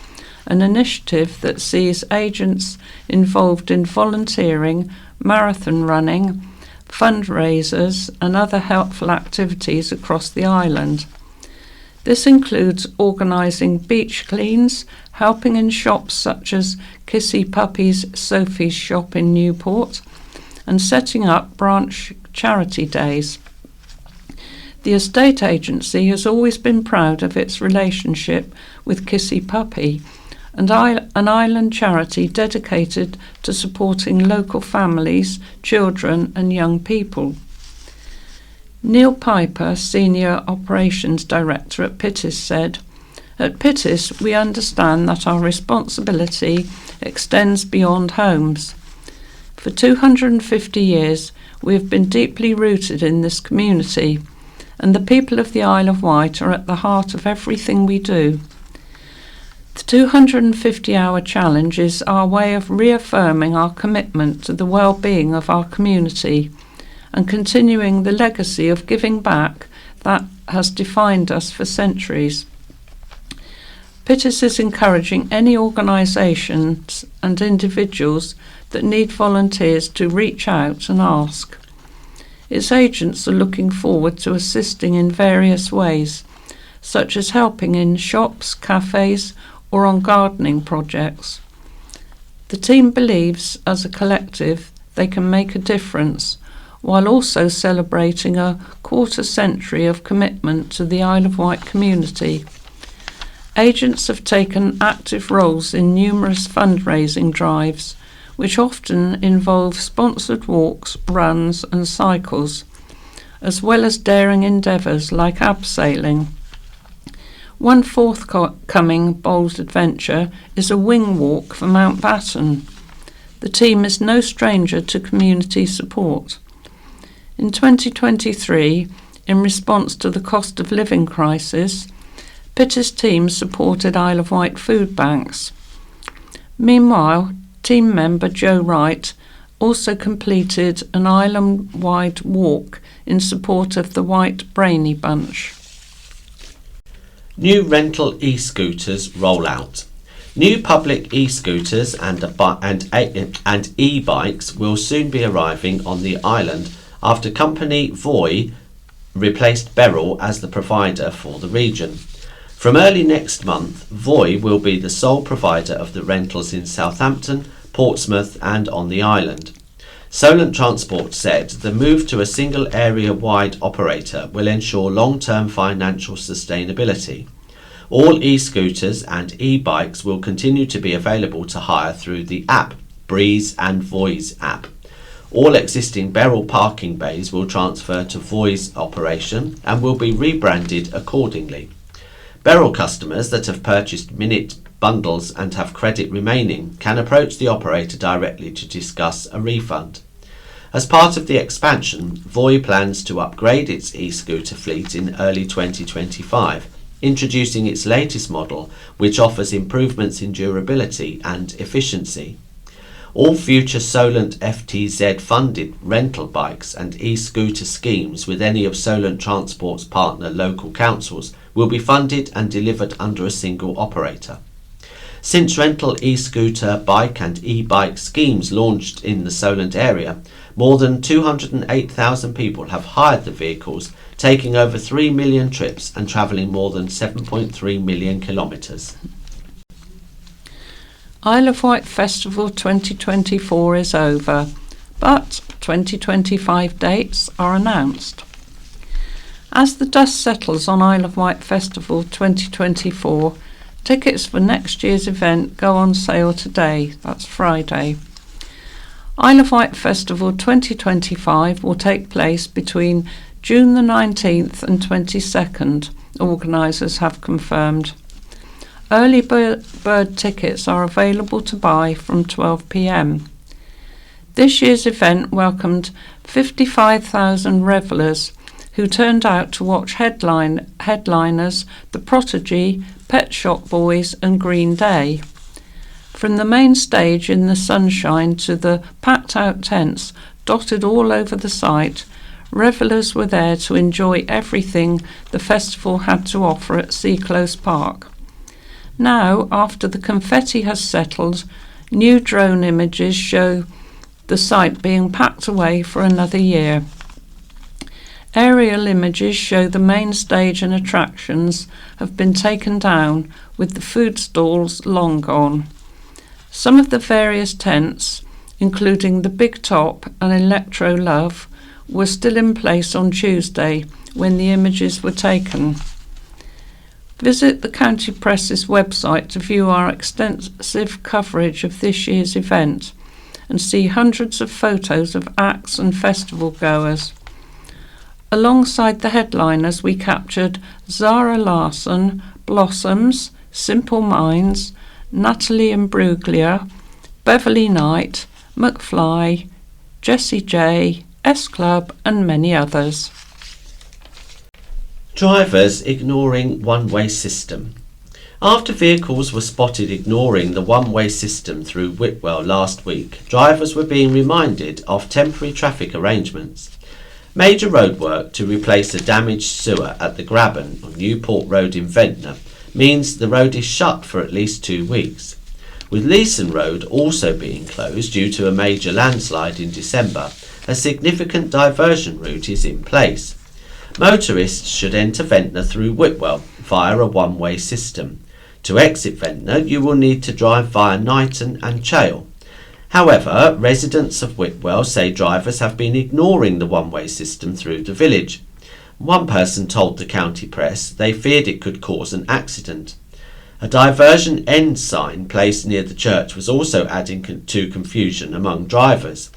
an initiative that sees agents involved in volunteering, marathon running, fundraisers and other helpful activities across the island. This includes organising beach cleans, helping in shops such as Kissy Puppy's Sophie's shop in Newport, and setting up branch charity days. The estate agency has always been proud of its relationship with Kissy Puppy, and an island charity dedicated to supporting local families, children and young people. Neil Piper, Senior Operations Director at Pittis, said, "At Pittis we understand that our responsibility extends beyond homes. For 250 years we have been deeply rooted in this community, and the people of the Isle of Wight are at the heart of everything we do. The 250-hour challenge is our way of reaffirming our commitment to the well-being of our community and continuing the legacy of giving back that has defined us for centuries. Pittis is encouraging any organisations and individuals that need volunteers to reach out and ask. Its agents are looking forward to assisting in various ways, such as helping in shops, cafes, or on gardening projects. The team believes, as a collective, they can make a difference, while also celebrating a quarter-century of commitment to the Isle of Wight community. Agents have taken active roles in numerous fundraising drives, which often involve sponsored walks, runs and cycles, as well as daring endeavours like abseiling. One forthcoming bold adventure is a wing walk for Mountbatten. The team is no stranger to community support. In 2023, in response to the cost of living crisis, Pittis team supported Isle of Wight food banks. Meanwhile, team member Joe Wright also completed an island-wide walk in support of the White Brainy Bunch. New rental e-scooters roll out. New public e-scooters and e-bikes will soon be arriving on the island after company Voi replaced Beryl as the provider for the region. From early next month, Voi will be the sole provider of the rentals in Southampton, Portsmouth and on the island. Solent Transport said the move to a single area-wide operator will ensure long-term financial sustainability. All e-scooters and e-bikes will continue to be available to hire through the app, Breeze and Voi's app. All existing Beryl parking bays will transfer to Voi's operation and will be rebranded accordingly. Beryl customers that have purchased minute bundles and have credit remaining can approach the operator directly to discuss a refund. As part of the expansion, Voi plans to upgrade its e-scooter fleet in early 2025, introducing its latest model, which offers improvements in durability and efficiency. All future Solent FTZ-funded rental bikes and e-scooter schemes with any of Solent Transport's partner local councils will be funded and delivered under a single operator. Since rental e-scooter, bike and e-bike schemes launched in the Solent area, more than 208,000 people have hired the vehicles, taking over 3 million trips and travelling more than 7.3 million kilometres. Isle of Wight Festival 2024 is over, but 2025 dates are announced. As the dust settles on Isle of Wight Festival 2024, tickets for next year's event go on sale today, that's Friday. Isle of Wight Festival 2025 will take place between June the 19th and 22nd, organisers have confirmed. Early bird tickets are available to buy from 12 p.m. This year's event welcomed 55,000 revellers who turned out to watch headliners The Prodigy, Pet Shop Boys and Green Day. From the main stage in the sunshine to the packed-out tents dotted all over the site, revellers were there to enjoy everything the festival had to offer at Seaclose Park. Now, after the confetti has settled, new drone images show the site being packed away for another year. Aerial images show the main stage and attractions have been taken down, with the food stalls long gone. Some of the various tents, including the Big Top and Electro Love, were still in place on Tuesday when the images were taken. Visit the County Press's website to view our extensive coverage of this year's event and see hundreds of photos of acts and festival goers. Alongside the headliners, we captured Zara Larsson, Blossoms, Simple Minds, Natalie Imbruglia, Beverly Knight, McFly, Jessie J, S-Club and many others. Drivers ignoring one-way system. After vehicles were spotted ignoring the one-way system through Whitwell last week, drivers were being reminded of temporary traffic arrangements. Major roadwork to replace a damaged sewer at the Graben on Newport Road in Ventnor means the road is shut for at least 2 weeks. With Leeson Road also being closed due to a major landslide in December, a significant diversion route is in place. Motorists should enter Ventnor through Whitwell via a one-way system. To exit Ventnor, you will need to drive via Knighton and Chale. However, residents of Whitwell say drivers have been ignoring the one-way system through the village. One person told the county press they feared it could cause an accident. A diversion end sign placed near the church was also adding to confusion among drivers.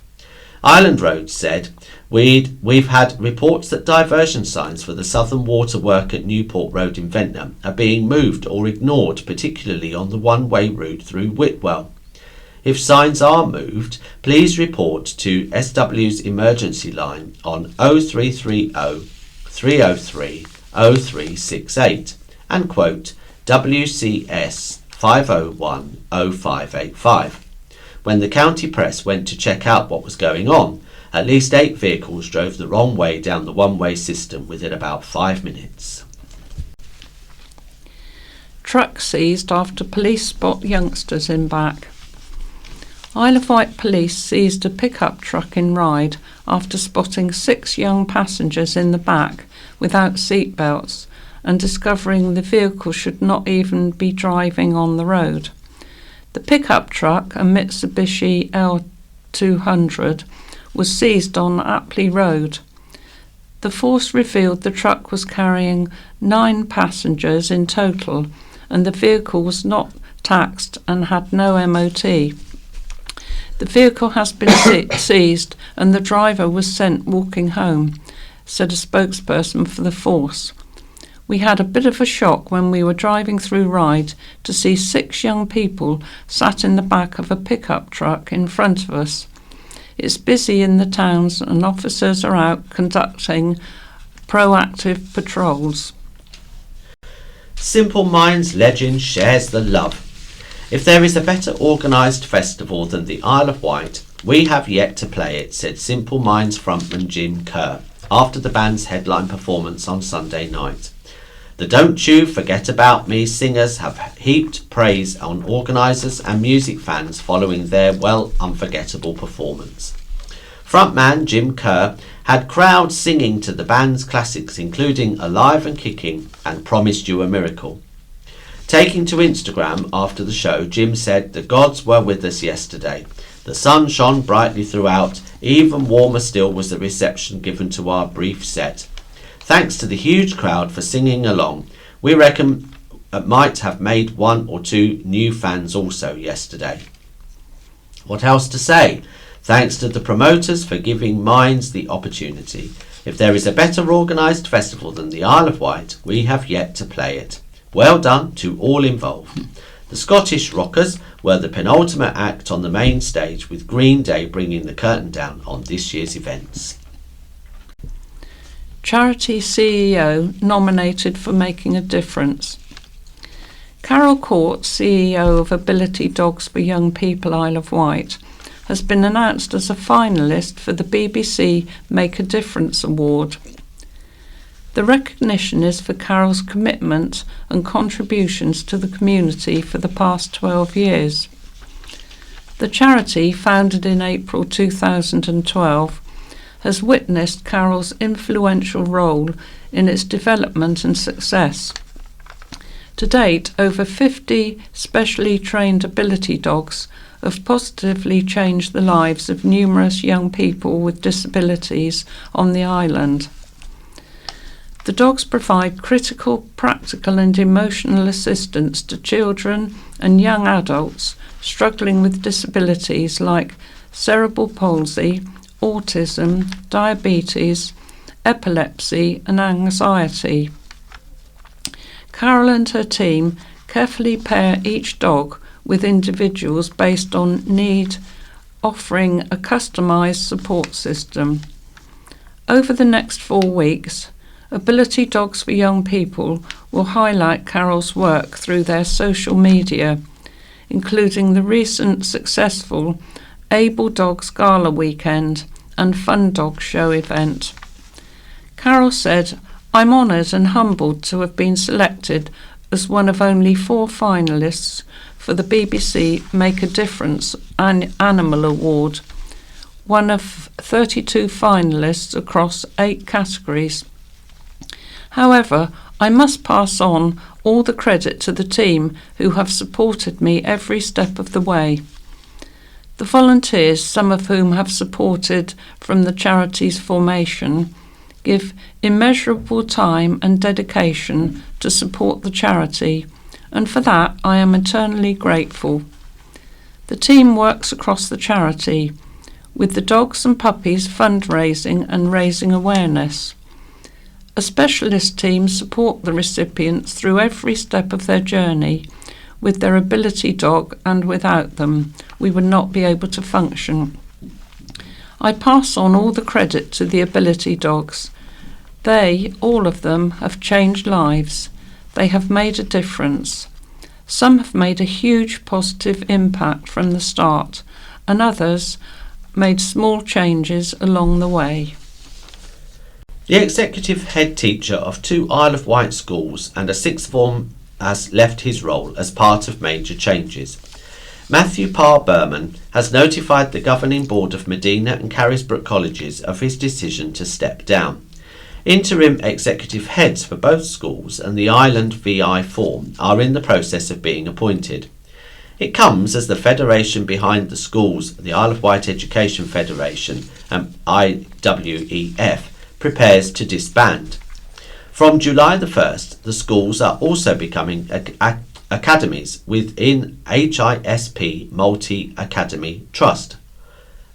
Island Road said, We've had reports that diversion signs for the Southern Water work at Newport Road in Ventnor are being moved or ignored, particularly on the one-way route through Whitwell. If signs are moved, please report to SW's emergency line on 0330 303 0368 and quote WCS 501 0585. When the county press went to check out what was going on, at least 8 vehicles drove the wrong way down the one-way system within about 5 minutes. Truck seized after police spot youngsters in back. Isle of Wight police seized a pickup truck in Ryde after spotting 6 young passengers in the back without seat belts and discovering the vehicle should not even be driving on the road. The pickup truck, a Mitsubishi L200, was seized on Apley Road. The force revealed the truck was carrying 9 passengers in total and the vehicle was not taxed and had no MOT. The vehicle has been seized and the driver was sent walking home, said a spokesperson for the force. We had a bit of a shock when we were driving through Ryde to see 6 young people sat in the back of a pickup truck in front of us. It's busy in the towns and officers are out conducting proactive patrols. Simple Minds legend shares the love. If there is a better organised festival than the Isle of Wight, we have yet to play it, said Simple Minds frontman Jim Kerr after the band's headline performance on Sunday night. The Don't You Forget About Me singers have heaped praise on organisers and music fans following their unforgettable performance. Frontman Jim Kerr had crowds singing to the band's classics including Alive and Kicking and Promised You a Miracle. Taking to Instagram after the show, Jim said, "The gods were with us yesterday. The sun shone brightly throughout. Even warmer still was the reception given to our brief set. Thanks to the huge crowd for singing along. We reckon it might have made 1 or 2 new fans also yesterday." What else to say? Thanks to the promoters for giving Minds the opportunity. If there is a better organised festival than the Isle of Wight, we have yet to play it. Well done to all involved. The Scottish Rockers were the penultimate act on the main stage, with Green Day bringing the curtain down on this year's events. Charity CEO nominated for making a difference. Carol Court, CEO of Ability Dogs for Young People Isle of Wight, has been announced as a finalist for the BBC Make a Difference Award. The recognition is for Carol's commitment and contributions to the community for the past 12 years. The charity, founded in April 2012, has witnessed Carol's influential role in its development and success. To date, over 50 specially trained ability dogs have positively changed the lives of numerous young people with disabilities on the island. The dogs provide critical, practical and emotional assistance to children and young adults struggling with disabilities like cerebral palsy, autism, diabetes, epilepsy and anxiety. Carol and her team carefully pair each dog with individuals based on need, offering a customised support system. Over the next 4 weeks, Ability Dogs for Young People will highlight Carol's work through their social media, including the recent successful Able Dogs Gala weekend and Fun Dog Show event. Carol said, "I'm honoured and humbled to have been selected as one of only 4 finalists for the BBC Make a Difference Animal Award, one of 32 finalists across 8 categories. However, I must pass on all the credit to the team who have supported me every step of the way. The volunteers, some of whom have supported from the charity's formation, give immeasurable time and dedication to support the charity, and for that I am eternally grateful. The team works across the charity, with the dogs and puppies fundraising and raising awareness. A specialist team support the recipients through every step of their journey. With their ability dog and without them, we would not be able to function. I pass on all the credit to the ability dogs. They, all of them, have changed lives. They have made a difference. Some have made a huge positive impact from the start, and others made small changes along the way." The executive head teacher of 2 Isle of Wight schools and a 6th form has left his role as part of major changes. Matthew Parr Berman has notified the governing board of Medina and Carisbrooke colleges of his decision to step down. Interim executive heads for both schools and the Island VI form are in the process of being appointed. It comes as the federation behind the schools, the Isle of Wight Education Federation and IWEF, prepares to disband. From July the 1st, the schools are also becoming academies within HISP Multi-Academy Trust.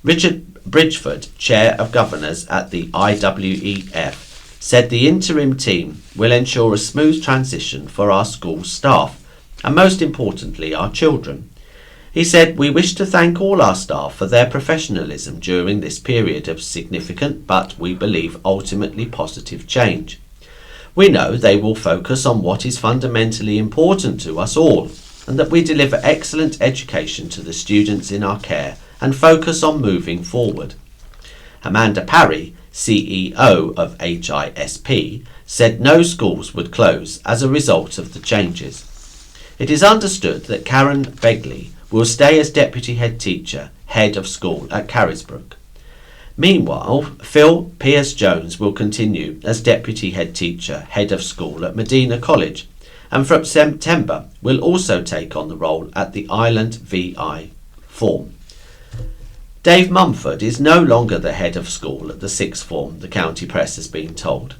Richard Bridgeford, Chair of Governors at the IWEF, said the interim team will ensure a smooth transition for our school staff and most importantly our children. He said, "We wish to thank all our staff for their professionalism during this period of significant but we believe ultimately positive change. We know they will focus on what is fundamentally important to us all and that we deliver excellent education to the students in our care and focus on moving forward." Amanda Parry, CEO of HISP, said no schools would close as a result of the changes. It is understood that Karen Begley will stay as Deputy Head Teacher, Head of School at Carisbrooke. Meanwhile, Phil Pearce-Jones will continue as Deputy Head Teacher, Head of School at Medina College, and from September will also take on the role at the Island VI form. Dave Mumford is no longer the head of school at the 6th form, the county press has been told.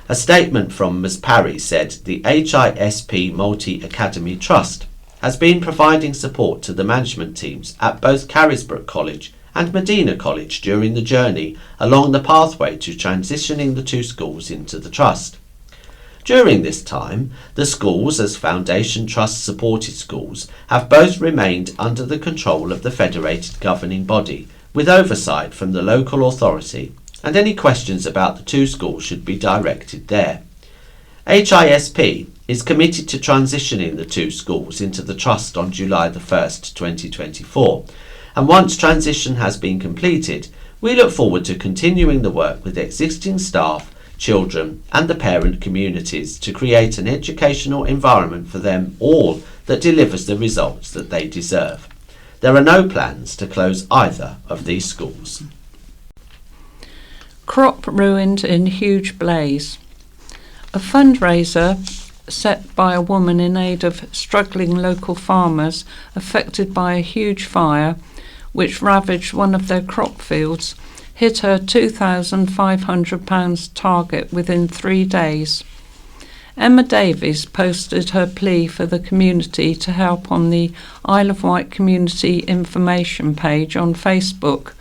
A statement from Ms Parry said the HISP Multi-Academy Trust has been providing support to the management teams at both Carisbrooke College and Medina College during the journey along the pathway to transitioning the 2 schools into the trust. During this time, the schools as Foundation Trust supported schools have both remained under the control of the federated governing body, with oversight from the local authority, and any questions about the 2 schools should be directed there. HISP is committed to transitioning the 2 schools into the trust on July the 1st, 2024, and once transition has been completed, we look forward to continuing the work with existing staff, children and the parent communities to create an educational environment for them all that delivers the results that they deserve. There are no plans to close either of these schools. Crop ruined in huge blaze. A fundraiser set by a woman in aid of struggling local farmers affected by a huge fire which ravaged one of their crop fields hit her £2,500 target within 3 days. Emma Davies posted her plea for the community to help on the Isle of Wight Community Information page on Facebook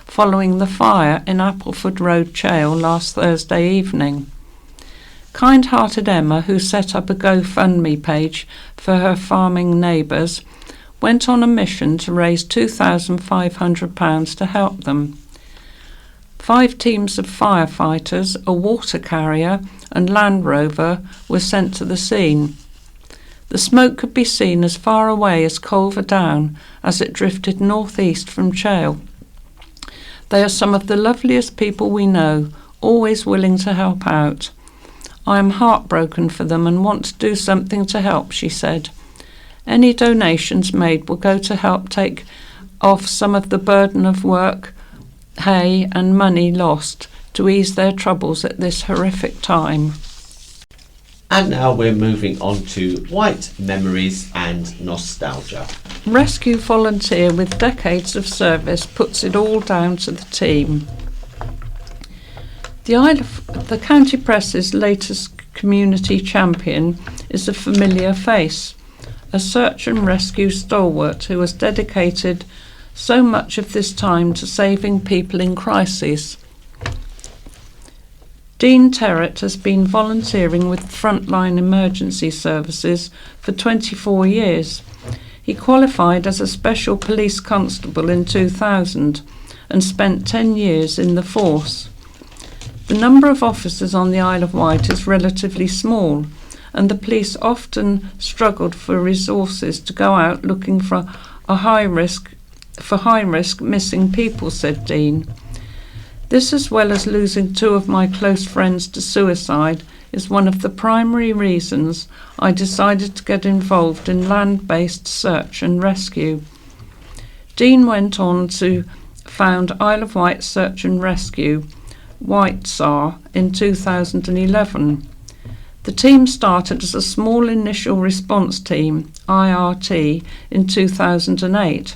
following the fire in Appleford Road Chale last Thursday evening. Kind-hearted Emma, who set up a GoFundMe page for her farming neighbours, went on a mission to raise £2,500 to help them. 5 teams of firefighters, a water carrier and Land Rover were sent to the scene. The smoke could be seen as far away as Culver Down as it drifted northeast from Chale. They are some of the loveliest people we know, always willing to help out. I am heartbroken for them and want to do something to help, she said. Any donations made will go to help take off some of the burden of work, hay and money lost to ease their troubles at this horrific time. And now we're moving on to white memories and nostalgia. Rescue volunteer with decades of service puts it all down to the team. The County Press's latest community champion is a familiar face, a search and rescue stalwart who has dedicated so much of this time to saving people in crises. Dean Terrett has been volunteering with Frontline Emergency Services for 24 years. He qualified as a Special Police Constable in 2000 and spent 10 years in the force. The number of officers on the Isle of Wight is relatively small, and the police often struggled for resources to go out looking for high-risk missing people, said Dean. This, as well as losing 2 of my close friends to suicide, is one of the primary reasons I decided to get involved in land-based search and rescue. Dean went on to found Isle of Wight Search and Rescue, WhiteSAR, in 2011. The team started as a small initial response team, IRT, in 2008,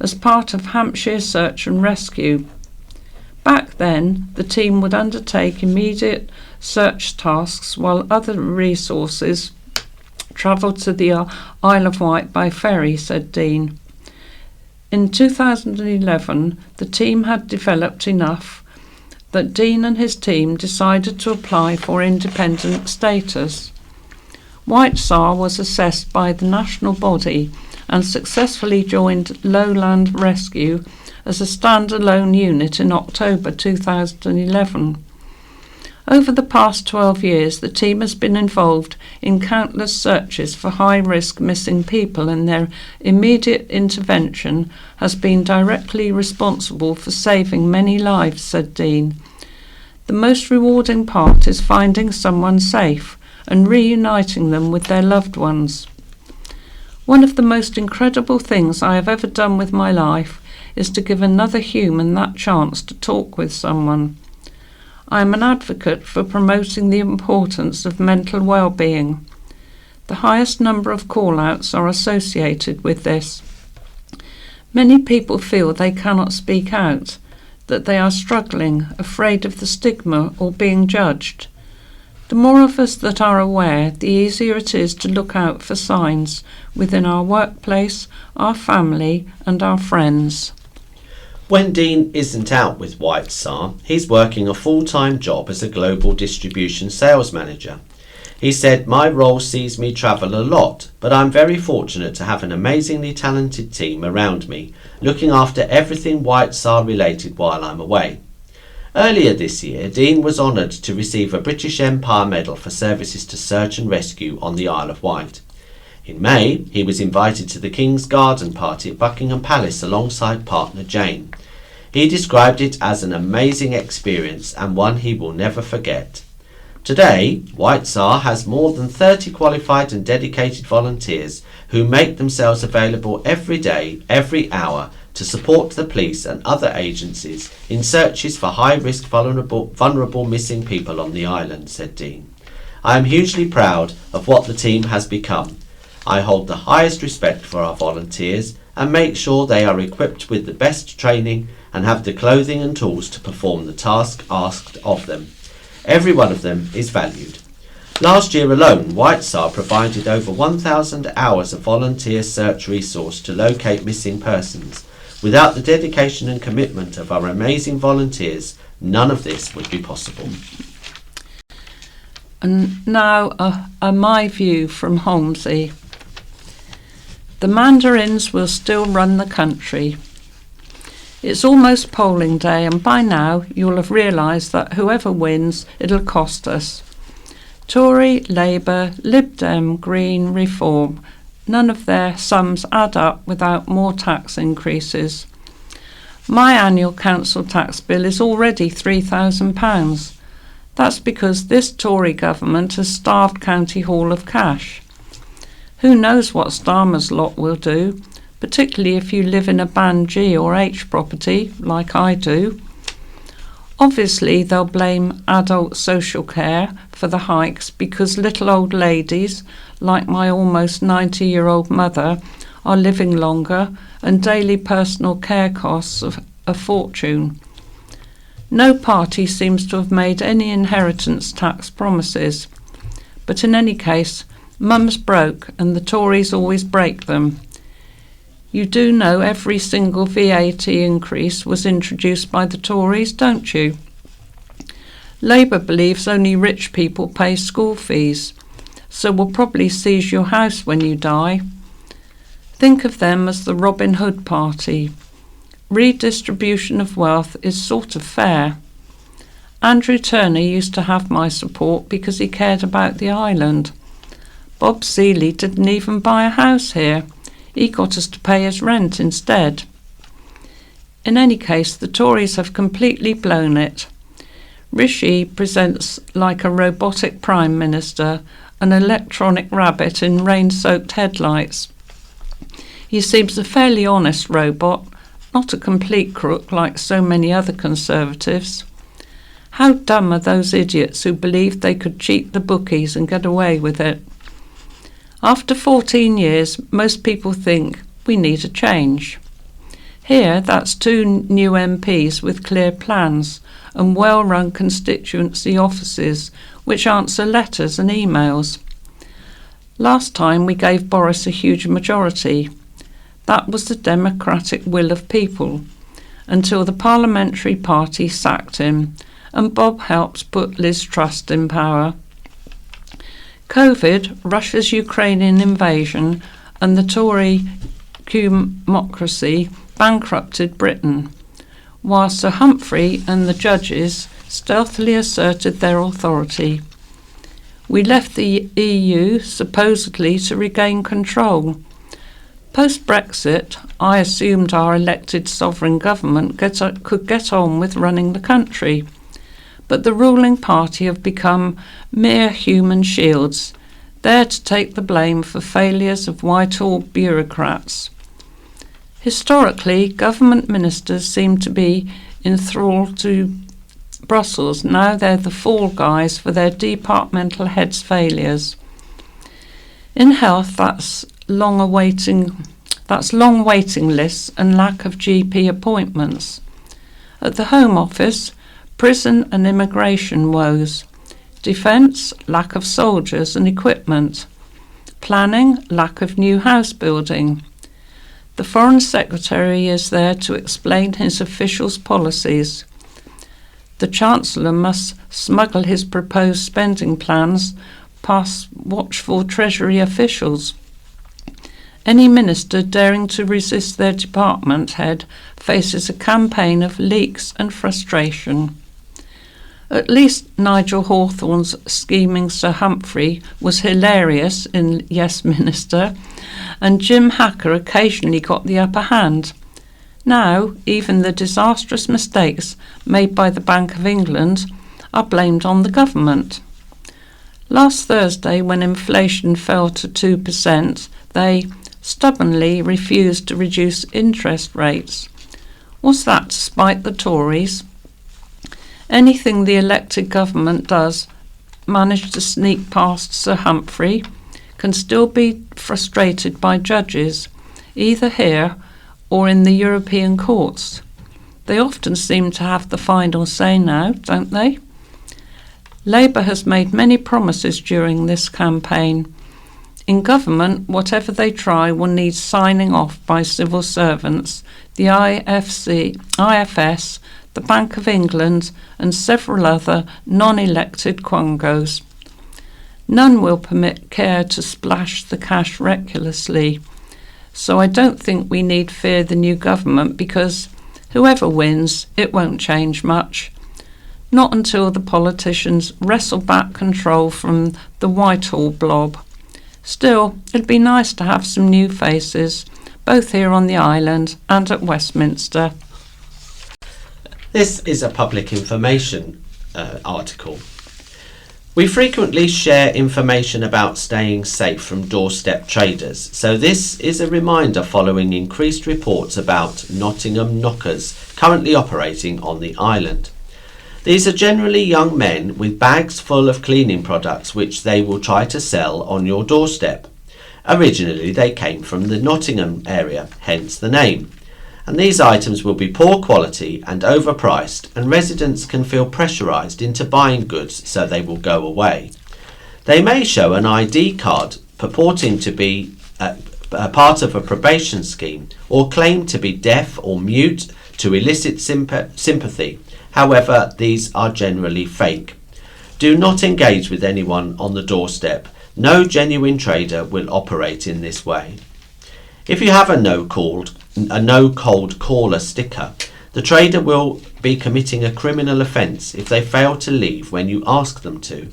as part of Hampshire Search and Rescue. Back then, the team would undertake immediate search tasks while other resources travelled to the Isle of Wight by ferry, said Dean. In 2011, the team had developed enough that Dean and his team decided to apply for independent status. WhiteSAR was assessed by the national body and successfully joined Lowland Rescue as a standalone unit in October 2011. Over the past 12 years, the team has been involved in countless searches for high-risk missing people, and their immediate intervention has been directly responsible for saving many lives, said Dean. The most rewarding part is finding someone safe and reuniting them with their loved ones. One of the most incredible things I have ever done with my life is to give another human that chance to talk with someone. I am an advocate for promoting the importance of mental well-being. The highest number of call-outs are associated with this. Many people feel they cannot speak out, that they are struggling, afraid of the stigma or being judged. The more of us that are aware, the easier it is to look out for signs within our workplace, our family and our friends. When Dean isn't out with WhiteSAR, he's working a full-time job as a global distribution sales manager. He said, "My role sees me travel a lot, but I'm very fortunate to have an amazingly talented team around me, looking after everything WhiteSAR related while I'm away." Earlier this year, Dean was honoured to receive a British Empire Medal for services to search and rescue on the Isle of Wight. In May, he was invited to the King's Garden Party at Buckingham Palace alongside partner Jane. He described it as an amazing experience and one he will never forget. Today, WhiteSAR has more than 30 qualified and dedicated volunteers who make themselves available every day, every hour, to support the police and other agencies in searches for high-risk vulnerable missing people on the island, said Dean. "I am hugely proud of what the team has become. I hold the highest respect for our volunteers and make sure they are equipped with the best training and have the clothing and tools to perform the task asked of them. Every one of them is valued." Last year alone, WhiteSAR provided over 1,000 hours of volunteer search resource to locate missing persons. Without the dedication and commitment of our amazing volunteers, none of this would be possible. And now my view from Holmesy. The Mandarins will still run the country. It's almost polling day, and by now you'll have realised that whoever wins, it'll cost us. Tory, Labour, Lib Dem, Green, Reform. None of their sums add up without more tax increases. My annual council tax bill is already £3,000. That's because this Tory government has starved County Hall of cash. Who knows what Starmer's lot will do, particularly if you live in a Band G or H property, like I do. Obviously, they'll blame adult social care for the hikes because little old ladies, like my almost 90-year-old mother, are living longer and daily personal care costs of a fortune. No party seems to have made any inheritance tax promises. But in any case, Mum's broke and the Tories always break them. You do know every single VAT increase was introduced by the Tories, don't you? Labour believes only rich people pay school fees, so will probably seize your house when you die. Think of them as the Robin Hood party. Redistribution of wealth is sort of fair. Andrew Turner used to have my support because he cared about the island. Bob Seeley didn't even buy a house here. He got us to pay his rent instead. In any case, the Tories have completely blown it. Rishi presents like a robotic Prime Minister, an electronic rabbit in rain-soaked headlights. He seems a fairly honest robot, not a complete crook like so many other Conservatives. How dumb are those idiots who believed they could cheat the bookies and get away with it? After 14 years, most people think we need a change. Here, that's 2 new MPs with clear plans and well-run constituency offices which answer letters and emails. Last time we gave Boris a huge majority. That was the democratic will of people, until the parliamentary party sacked him and Bob helped put Liz Truss in power. COVID, Russia's Ukrainian invasion and the Tory democracy bankrupted Britain, while Sir Humphrey and the judges stealthily asserted their authority. We left the EU supposedly to regain control. Post-Brexit, I assumed our elected sovereign government could get on with running the country, but the ruling party have become mere human shields, there to take the blame for failures of Whitehall bureaucrats. Historically, government ministers seem to be enthralled to Brussels. Now they're the fall guys for their departmental heads' failures. In health, that's long waiting lists and lack of GP appointments. At the Home Office, prison and immigration woes. Defence, lack of soldiers and equipment. Planning, lack of new house building. The Foreign Secretary is there to explain his officials' policies. The Chancellor must smuggle his proposed spending plans past watchful Treasury officials. Any minister daring to resist their department head faces a campaign of leaks and frustration. At least Nigel Hawthorne's scheming Sir Humphrey was hilarious in Yes Minister, and Jim Hacker occasionally got the upper hand. Now, even the disastrous mistakes made by the Bank of England are blamed on the government. Last Thursday, when inflation fell to 2%, they stubbornly refused to reduce interest rates. Was that to spite the Tories? Anything the elected government does manage to sneak past Sir Humphrey can still be frustrated by judges, either here or in the European courts. They often seem to have the final say now, don't they? Labour has made many promises during this campaign. In government, whatever they try will need signing off by civil servants, the IFS, the Bank of England and several other non-elected quongos. None will permit care to splash the cash recklessly, so I don't think we need fear the new government because Whoever wins, it won't change much. Not until the politicians wrestle back control from the Whitehall blob. Still, it'd be nice to have some new faces, both here on the island and at Westminster. This is a public information article. We frequently share information about staying safe from doorstep traders, so this is a reminder following increased reports about Nottingham knockers currently operating on the island. These are generally young men with bags full of cleaning products which they will try to sell on your doorstep. Originally they came from the Nottingham area, hence the name. And these items will be poor quality and overpriced, and residents can feel pressurised into buying goods, so they will go away. They may show an ID card purporting to be a part of a probation scheme, or claim to be deaf or mute to elicit sympathy. However, these are generally fake. Do not engage with anyone on the doorstep. No genuine trader will operate in this way. If you have a no cold caller sticker, the trader will be committing a criminal offence if they fail to leave when you ask them to.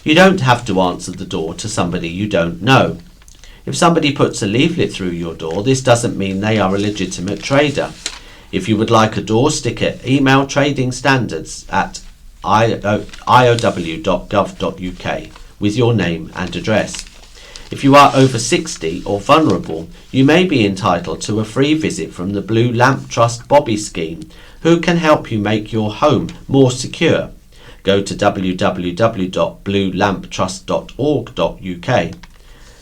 You don't have to answer the door to somebody you don't know. If somebody puts a leaflet through your door, this doesn't mean they are a legitimate trader. If you would like a door sticker, email trading standards at iow.gov.uk with your name and address. If you are over 60 or vulnerable, you may be entitled to a free visit from the Blue Lamp Trust Bobby scheme, who can help you make your home more secure. Go to www.bluelamptrust.org.uk.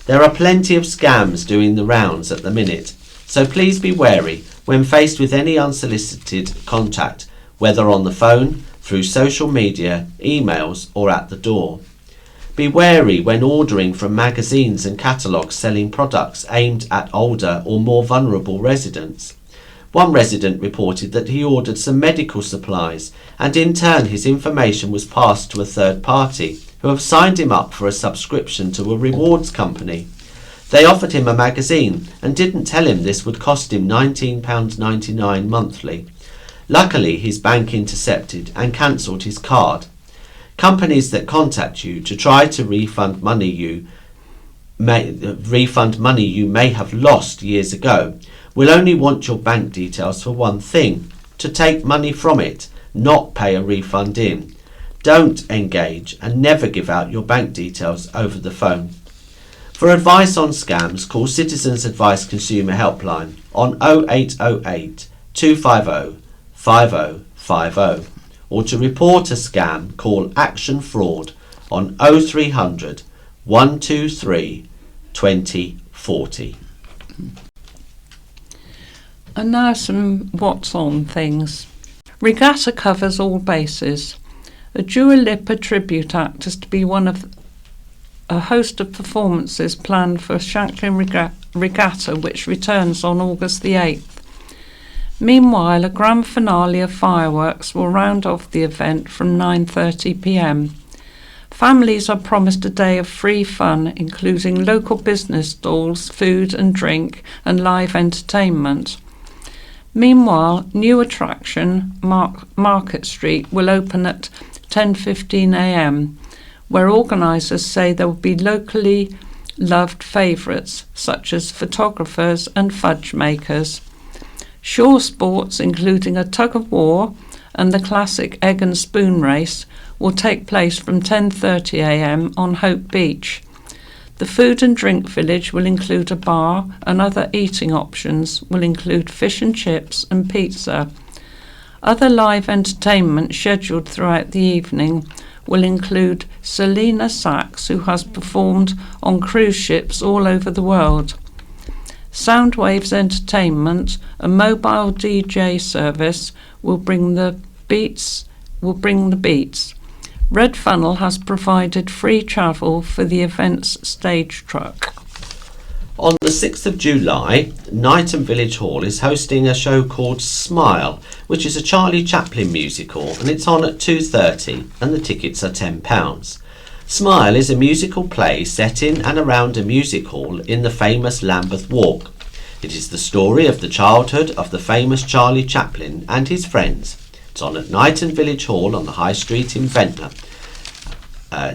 There are plenty of scams doing the rounds at the minute, so please be wary when faced with any unsolicited contact, whether on the phone, through social media, emails or at the door. Be wary when ordering from magazines and catalogues selling products aimed at older or more vulnerable residents. One resident reported that he ordered some medical supplies, and in turn his information was passed to a third party, who have signed him up for a subscription to a rewards company. They offered him a magazine and didn't tell him this would cost him £19.99 monthly. Luckily, his bank intercepted and cancelled his card. Companies that contact you to try to refund money you may have lost years ago will only want your bank details for one thing: to take money from it, not pay a refund in. Don't engage and never give out your bank details over the phone. For advice on scams, call Citizens Advice Consumer Helpline on 0808 250 5050. Or to report a scam, call Action Fraud on 0300 123 2040. And now some what's on things. Regatta covers all bases. A Dua Lipa tribute act is to be one of a host of performances planned for Shanklin Regatta, which returns on August the 8th. Meanwhile, a grand finale of fireworks will round off the event from 9:30 p.m. Families are promised a day of free fun, including local business stalls, food and drink, and live entertainment. Meanwhile, new attraction, Market Street, will open at 10:15 a.m, where organisers say there will be locally loved favourites, such as photographers and fudge makers. Shore sports, including a tug-of-war and the classic egg and spoon race, will take place from 10:30 a.m. on Hope Beach. The food and drink village will include a bar, and other eating options will include fish and chips and pizza. Other live entertainment scheduled throughout the evening will include Selena Sachs, who has performed on cruise ships all over the world. Soundwaves Entertainment, a mobile DJ service, will bring the beats. Red Funnel has provided free travel for the event's stage truck. On the 6th of July, Knighton Village Hall is hosting a show called Smile, which is a Charlie Chaplin musical, and it's on at 2:30 and the tickets are £10. Smile is a musical play set in and around a music hall in the famous Lambeth Walk. It is the story of the childhood of the famous Charlie Chaplin and his friends. It's on at Knighton Village Hall on the High Street in Ventnor.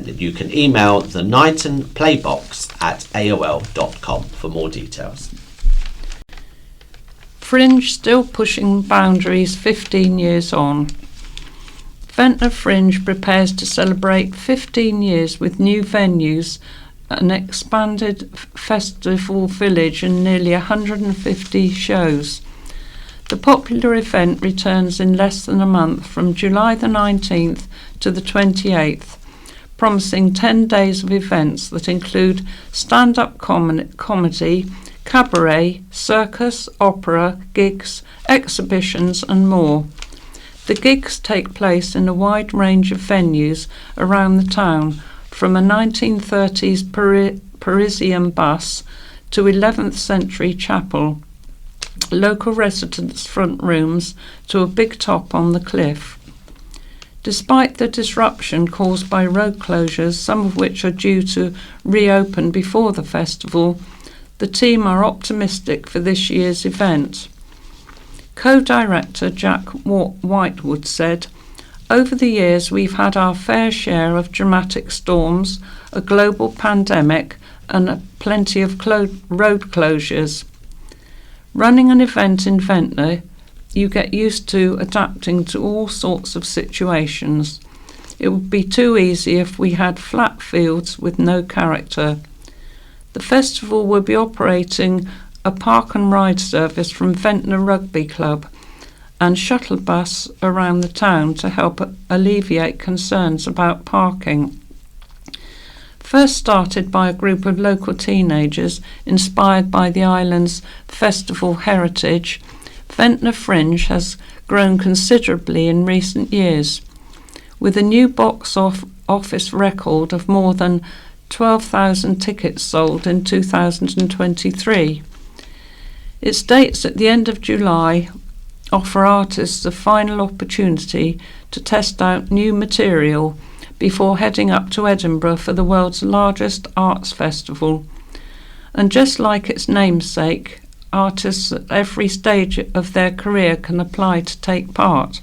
You can email the Knighton Playbox at aol.com for more details. Fringe still pushing boundaries 15 years on. Ventnor Fringe prepares to celebrate 15 years with new venues, an expanded festival village and nearly 150 shows. The popular event returns in less than a month from July the 19th to the 28th, promising 10 days of events that include stand-up comedy, cabaret, circus, opera, gigs, exhibitions and more. The gigs take place in a wide range of venues around the town, from a 1930s Parisian bus to 11th century chapel, local residents' front rooms to a big top on the cliff. Despite the disruption caused by road closures, some of which are due to reopen before the festival, the team are optimistic for this year's event. Co-director Jack Whitewood said, "Over the years we've had our fair share of dramatic storms, a global pandemic and plenty of road closures. Running an event in Ventnor, you get used to adapting to all sorts of situations. It would be too easy if we had flat fields with no character." The festival will be operating a park and ride service from Ventnor Rugby Club and shuttle bus around the town to help alleviate concerns about parking. First started by a group of local teenagers inspired by the island's festival heritage, Ventnor Fringe has grown considerably in recent years, with a new box office record of more than 12,000 tickets sold in 2023. Its dates at the end of July offer artists a final opportunity to test out new material before heading up to Edinburgh for the world's largest arts festival. And just like its namesake, artists at every stage of their career can apply to take part.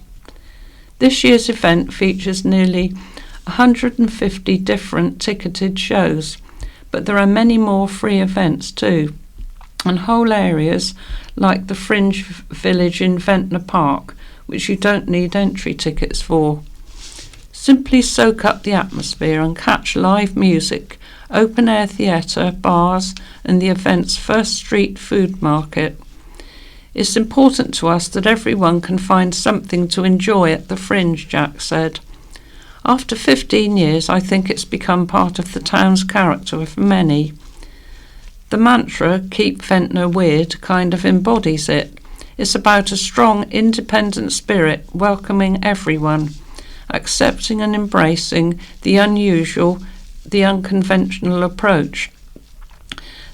This year's event features nearly 150 different ticketed shows, but there are many more free events too, and whole areas like the Fringe Village in Ventnor Park, which you don't need entry tickets for. Simply soak up the atmosphere and catch live music, open-air theatre, bars and the event's first street food market. It's important to us that everyone can find something to enjoy at the Fringe, Jack said. After 15 years, I think it's become part of the town's character for many. The mantra, "Keep Ventnor Weird," kind of embodies it. It's about a strong, independent spirit welcoming everyone, accepting and embracing the unusual, the unconventional approach.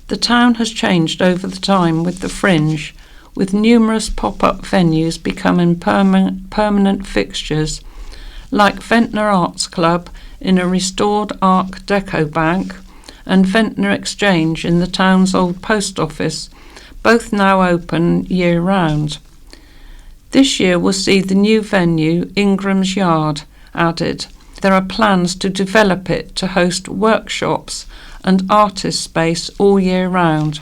The town has changed over the time with the Fringe, with numerous pop-up venues becoming permanent fixtures, like Ventnor Arts Club in a restored Art Deco bank and Ventnor Exchange in the town's old post office, both now open year-round. This year will see the new venue, Ingram's Yard, added. There are plans to develop it to host workshops and artist space all year round,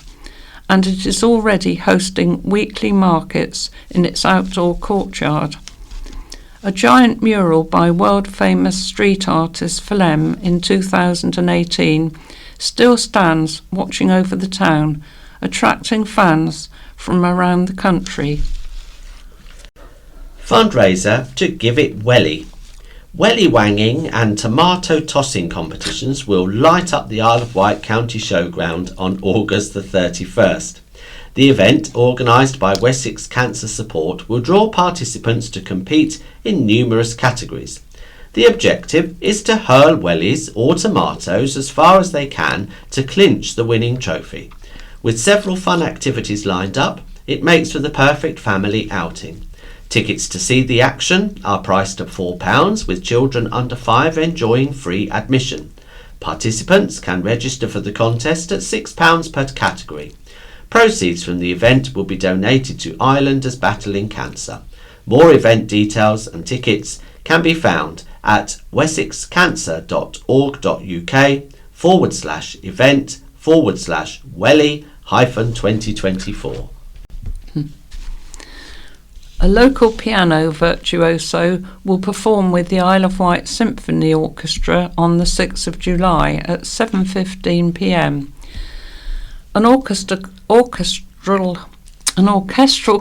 and it is already hosting weekly markets in its outdoor courtyard. A giant mural by world-famous street artist Flem in 2018 still stands watching over the town, attracting fans from around the country. Fundraiser to Give It Welly. Welly wanging and tomato tossing competitions will light up the Isle of Wight County Showground on August the 31st. The event, organised by Wessex Cancer Support, will draw participants to compete in numerous categories. The objective is to hurl wellies or tomatoes as far as they can to clinch the winning trophy. With several fun activities lined up, it makes for the perfect family outing. Tickets to see the action are priced at £4, with children under 5 enjoying free admission. Participants can register for the contest at £6 per category. Proceeds from the event will be donated to islanders battling cancer. More event details and tickets can be found at wessexcancer.org.uk/event/welly-2024. A local piano virtuoso will perform with the Isle of Wight Symphony Orchestra on the 6th of July at 7:15 p.m. An orchestral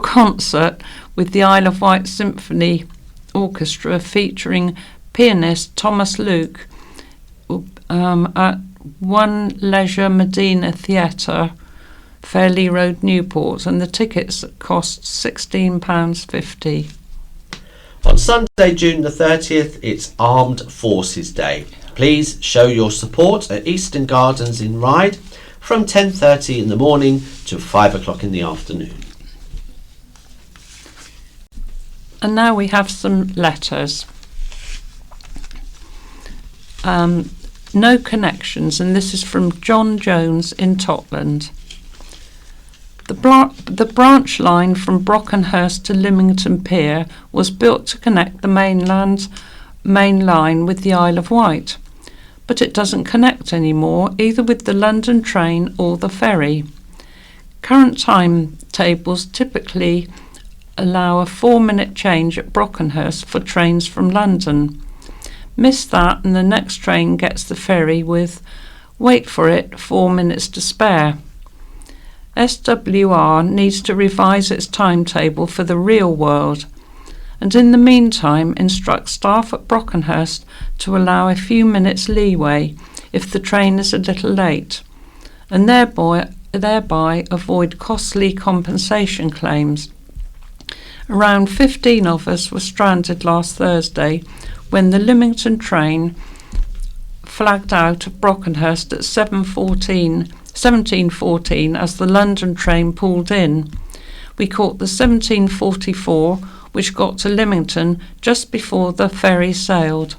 concert with the Isle of Wight Symphony Orchestra featuring pianist Thomas Luke at One Leisure Medina Theatre, Fairley Road, Newport, and the tickets cost £16.50. On Sunday, June the 30th, it's Armed Forces Day. Please show your support at Eastern Gardens in Ryde from 10:30 in the morning to 5 o'clock in the afternoon. And now we have some letters. No connections, and this is from John Jones in Totland. The branch line from Brockenhurst to Lymington Pier was built to connect the main line with the Isle of Wight, but it doesn't connect anymore, either with the London train or the ferry. Current timetables typically allow a 4-minute change at Brockenhurst for trains from London. Miss that and the next train gets the ferry with, wait for it, 4 minutes to spare. SWR needs to revise its timetable for the real world, and in the meantime instruct staff at Brockenhurst to allow a few minutes leeway if the train is a little late, and thereby avoid costly compensation claims. Around 15 of us were stranded last Thursday when the Lymington train flagged out of Brockenhurst at 17:14 as the London train pulled in. We caught the 17:44, which got to Lymington just before the ferry sailed.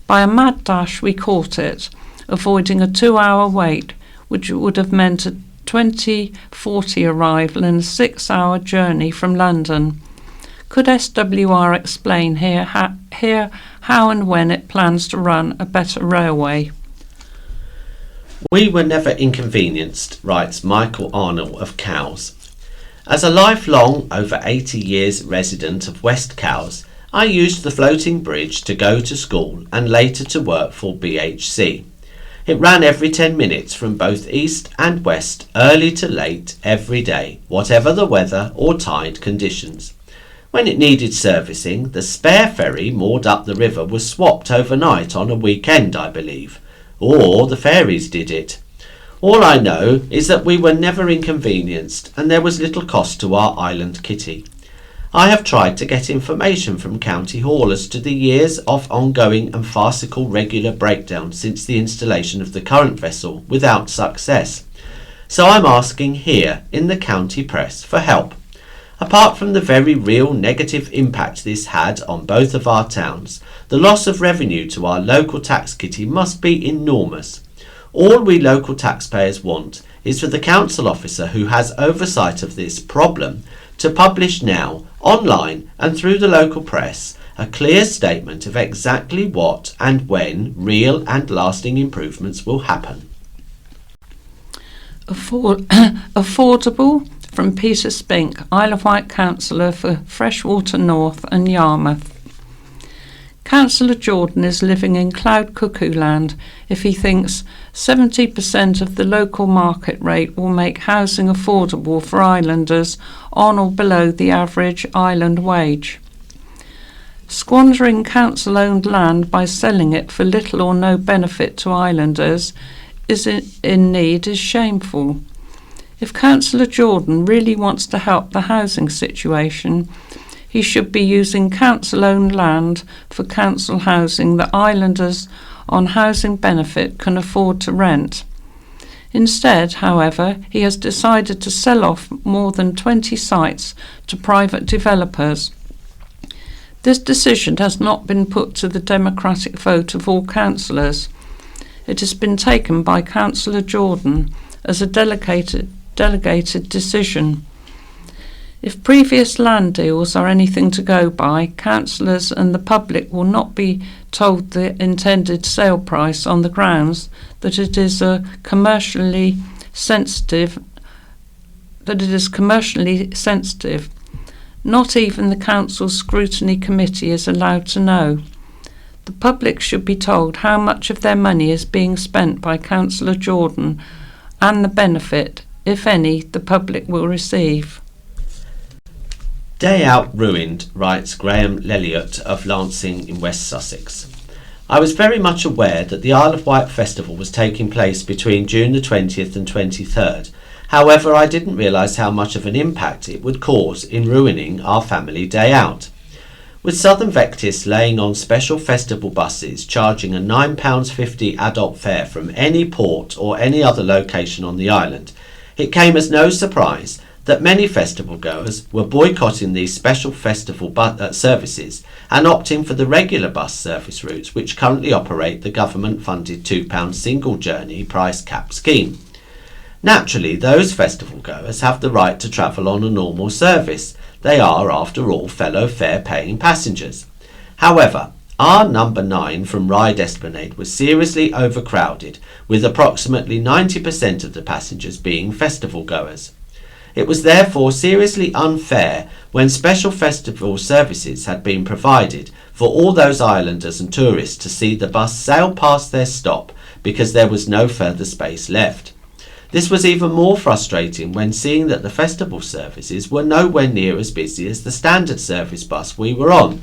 By a mad dash we caught it, avoiding a 2-hour wait, which would have meant a 20:40 arrival and a 6-hour journey from London. Could SWR explain here how and when it plans to run a better railway? We were never inconvenienced, writes Michael Arnold of Cowes. As a lifelong, over 80 years resident of West Cowes, I used the floating bridge to go to school and later to work for BHC. It ran every 10 minutes from both east and west, early to late, every day, whatever the weather or tide conditions. When it needed servicing, the spare ferry moored up the river was swapped overnight on a weekend, I believe. Or the ferries did it. All I know is that we were never inconvenienced and there was little cost to our island kitty. I have tried to get information from County Hall as to the years of ongoing and farcical regular breakdown since the installation of the current vessel without success. So I'm asking here in the county press for help. Apart from the very real negative impact this had on both of our towns, the loss of revenue to our local tax kitty must be enormous. All we local taxpayers want is for the council officer who has oversight of this problem to publish now, online and through the local press, a clear statement of exactly what and when real and lasting improvements will happen. Affordable, from Peter Spink, Isle of Wight Councillor for Freshwater North and Yarmouth. Councillor Jordan is living in cloud cuckoo land if he thinks 70% of the local market rate will make housing affordable for islanders on or below the average island wage. Squandering council-owned land by selling it for little or no benefit to islanders in need is shameful. If Councillor Jordan really wants to help the housing situation, he should be using council-owned land for council housing that islanders on housing benefit can afford to rent. Instead, however, he has decided to sell off more than 20 sites to private developers. This decision has not been put to the democratic vote of all councillors. It has been taken by Councillor Jordan as a delegated delegated decision. If previous land deals are anything to go by, councillors and the public will not be told the intended sale price on the grounds that it is commercially sensitive. Not even the council's scrutiny committee is allowed to know. The public should be told how much of their money is being spent by Councillor Jordan and the benefit, if any, the public will receive. Day out ruined, writes Graham Lelliot of Lancing in West Sussex. I was very much aware that the Isle of Wight festival was taking place between June the 20th and 23rd. However, I didn't realise how much of an impact it would cause in ruining our family day out. With Southern Vectis laying on special festival buses charging a £9.50 adult fare from any port or any other location on the island, it came as no surprise that many festival goers were boycotting these special festival services and opting for the regular bus service routes which currently operate the government-funded £2 single journey price cap scheme. Naturally, those festival goers have the right to travel on a normal service. They are, after all, fellow fare-paying passengers. However, our number 9 from Ryde Esplanade was seriously overcrowded, with approximately 90% of the passengers being festival goers. It was therefore seriously unfair when special festival services had been provided for all those islanders and tourists to see the bus sail past their stop because there was no further space left. This was even more frustrating when seeing that the festival services were nowhere near as busy as the standard service bus we were on.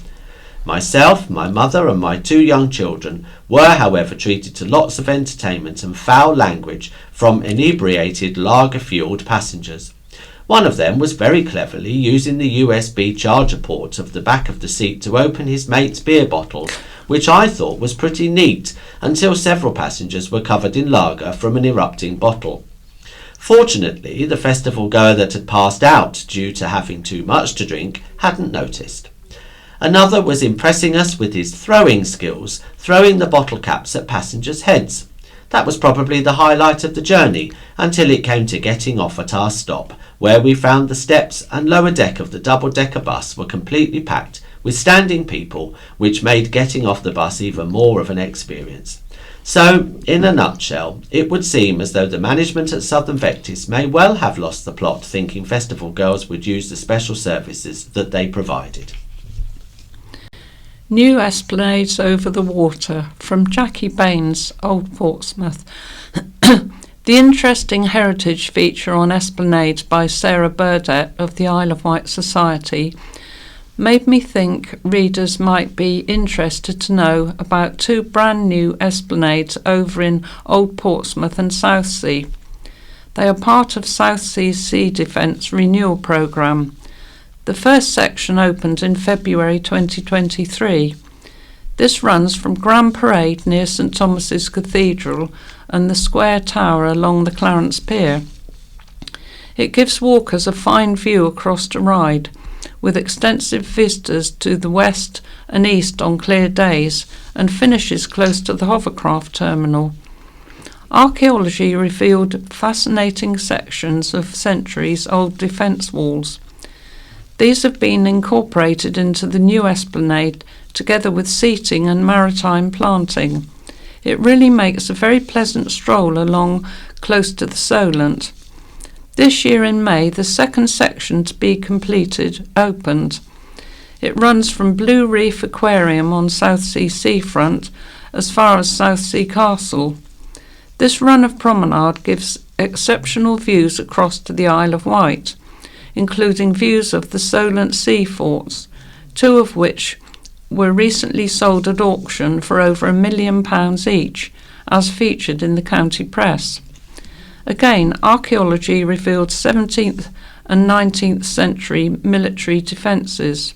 Myself, my mother and my 2 young children were, however, treated to lots of entertainment and foul language from inebriated lager-fuelled passengers. One of them was very cleverly using the USB charger port of the back of the seat to open his mate's beer bottles, which I thought was pretty neat, until several passengers were covered in lager from an erupting bottle. Fortunately, the festival goer that had passed out due to having too much to drink hadn't noticed. Another was impressing us with his throwing skills, throwing the bottle caps at passengers' heads. That was probably the highlight of the journey, until it came to getting off at our stop, where we found the steps and lower deck of the double-decker bus were completely packed with standing people, which made getting off the bus even more of an experience. So, in a nutshell, it would seem as though the management at Southern Vectis may well have lost the plot, thinking festival girls would use the special services that they provided. New Esplanades over the water, from Jackie Baines, Old Portsmouth. The interesting heritage feature on Esplanades by Sarah Burdett of the Isle of Wight Society made me think readers might be interested to know about 2 brand new Esplanades over in Old Portsmouth and Southsea. They are part of Southsea's Sea Defence Renewal Programme. The first section opened in February 2023. This runs from Grand Parade near St Thomas's Cathedral and the Square Tower along the Clarence Pier. It gives walkers a fine view across to Ryde, with extensive vistas to the west and east on clear days, and finishes close to the hovercraft terminal. Archaeology revealed fascinating sections of centuries-old defence walls. These have been incorporated into the new Esplanade, together with seating and maritime planting. It really makes a very pleasant stroll along close to the Solent. This year in May, the second section to be completed opened. It runs from Blue Reef Aquarium on Southsea seafront as far as Southsea Castle. This run of promenade gives exceptional views across to the Isle of Wight, including views of the Solent sea forts, 2 of which were recently sold at auction for over £1 million each, as featured in the county press. Again, archaeology revealed 17th and 19th century military defences.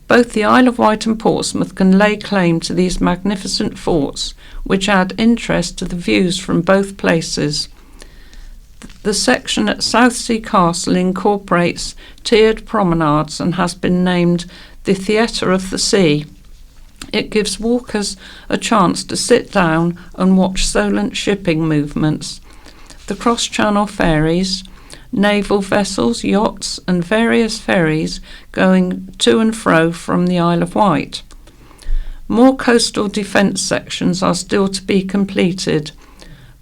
Both the Isle of Wight and Portsmouth can lay claim to these magnificent forts, which add interest to the views from both places. The section at Southsea Castle incorporates tiered promenades and has been named the Theatre of the Sea. It gives walkers a chance to sit down and watch Solent shipping movements. the cross-channel ferries, naval vessels, yachts and various ferries going to and fro from the Isle of Wight. More coastal defence sections are still to be completed.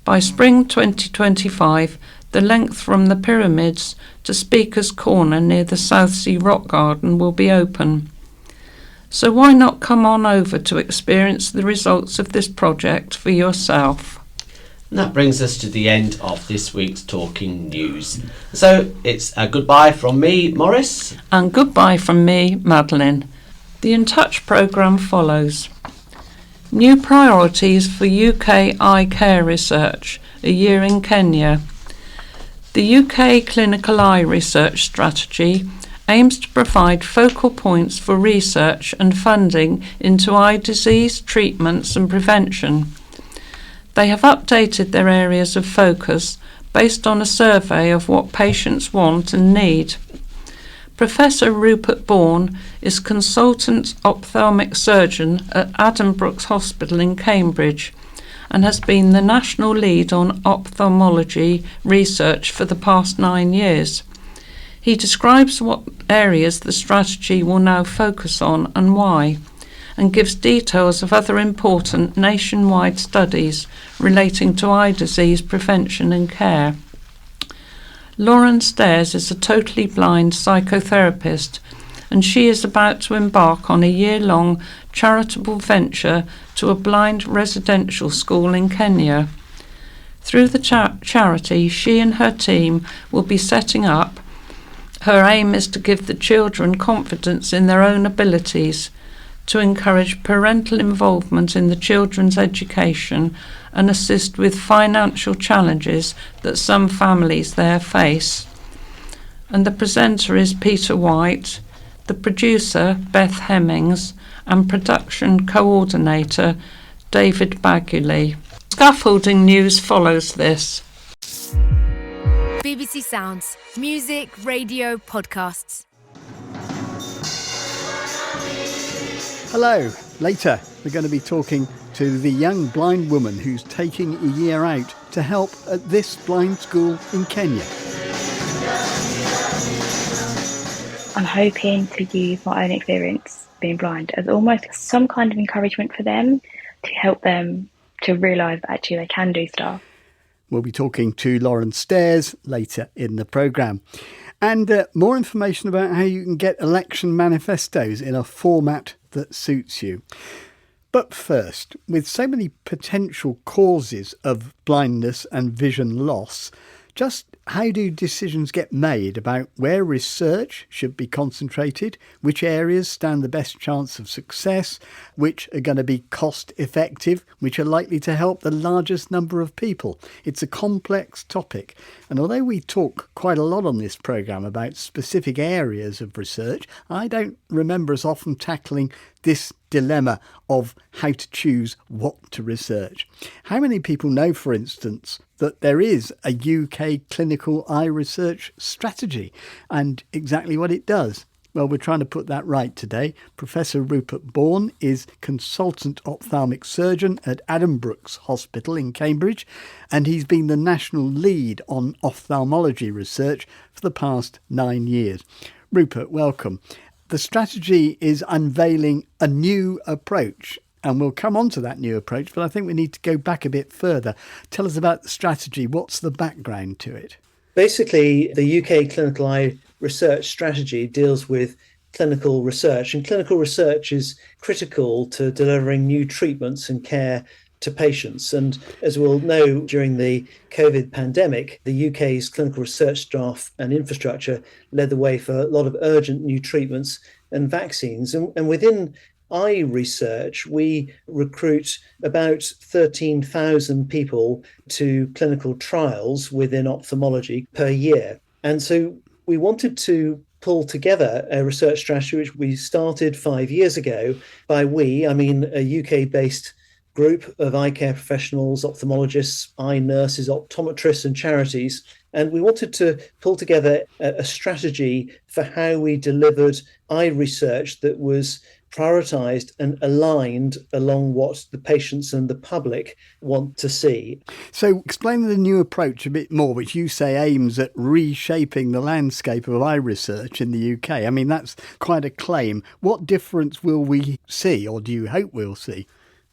By spring 2025, the length from the Pyramids to Speaker's Corner near the South Sea Rock Garden will be open. So why not come on over to experience the results of this project for yourself? And that brings us to the end of this week's Talking News. So it's a goodbye from me, Maurice. And goodbye from me, Madeline. The In Touch programme follows. New priorities for UK eye care research, a year in Kenya. The UK Clinical Eye Research Strategy aims to provide focal points for research and funding into eye disease, treatments and prevention. They have updated their areas of focus based on a survey of what patients want and need. Professor Rupert Bourne is consultant ophthalmic surgeon at Addenbrooke's Hospital in Cambridge and has been the national lead on ophthalmology research for the past 9 years. He describes what areas the strategy will now focus on and why, and gives details of other important nationwide studies relating to eye disease prevention and care. Lauren Stairs is a totally blind psychotherapist, and she is about to embark on a year-long charitable venture to a blind residential school in Kenya. Through the charity she and her team will be setting up, her aim is to give the children confidence in their own abilities, to encourage parental involvement in the children's education and assist with financial challenges that some families there face. And the presenter is Peter White, the producer Beth Hemmings, and production coordinator David Baguley. Scaffolding news follows this. BBC Sounds, music, radio, podcasts. Hello. Later, we're going to be talking to the young blind woman who's taking a year out to help at this blind school in Kenya. I'm hoping to use my own experience being blind as almost some kind of encouragement for them, to help them to realise that actually they can do stuff. We'll be talking to Lauren Stairs later in the programme. And more information about how you can get election manifestos in a format that suits you. But first, with so many potential causes of blindness and vision loss, just how do decisions get made about where research should be concentrated, which areas stand the best chance of success, which are going to be cost effective, which are likely to help the largest number of people? It's a complex topic. And although we talk quite a lot on this programme about specific areas of research, I don't remember us often tackling this dilemma of how to choose what to research. How many people know, for instance, that there is a UK clinical eye research strategy and exactly what it does? Well, we're trying to put that right today. Professor Rupert Bourne is consultant ophthalmic surgeon at Addenbrooke's Hospital in Cambridge, and he's been the national lead on ophthalmology research for the past 9 years. Rupert, welcome. The strategy is unveiling a new approach, and we'll come on to that new approach, but I think we need to go back a bit further. Tell us about the strategy. What's the background to it? Basically, the UK Clinical Eye Research Strategy deals with clinical research, and clinical research is critical to delivering new treatments and care to patients. And as we'll know, during the COVID pandemic, the UK's clinical research staff and infrastructure led the way for a lot of urgent new treatments and vaccines. And within eye research, we recruit about 13,000 people to clinical trials within ophthalmology per year. And so we wanted to pull together a research strategy, which we started 5 years ago. By we, I mean a UK-based group of eye care professionals, ophthalmologists, eye nurses, optometrists and charities. And we wanted to pull together a strategy for how we delivered eye research that was prioritised and aligned along what the patients and the public want to see. So explain the new approach a bit more, which you say aims at reshaping the landscape of eye research in the UK. I mean, that's quite a claim. What difference will we see, or do you hope we'll see?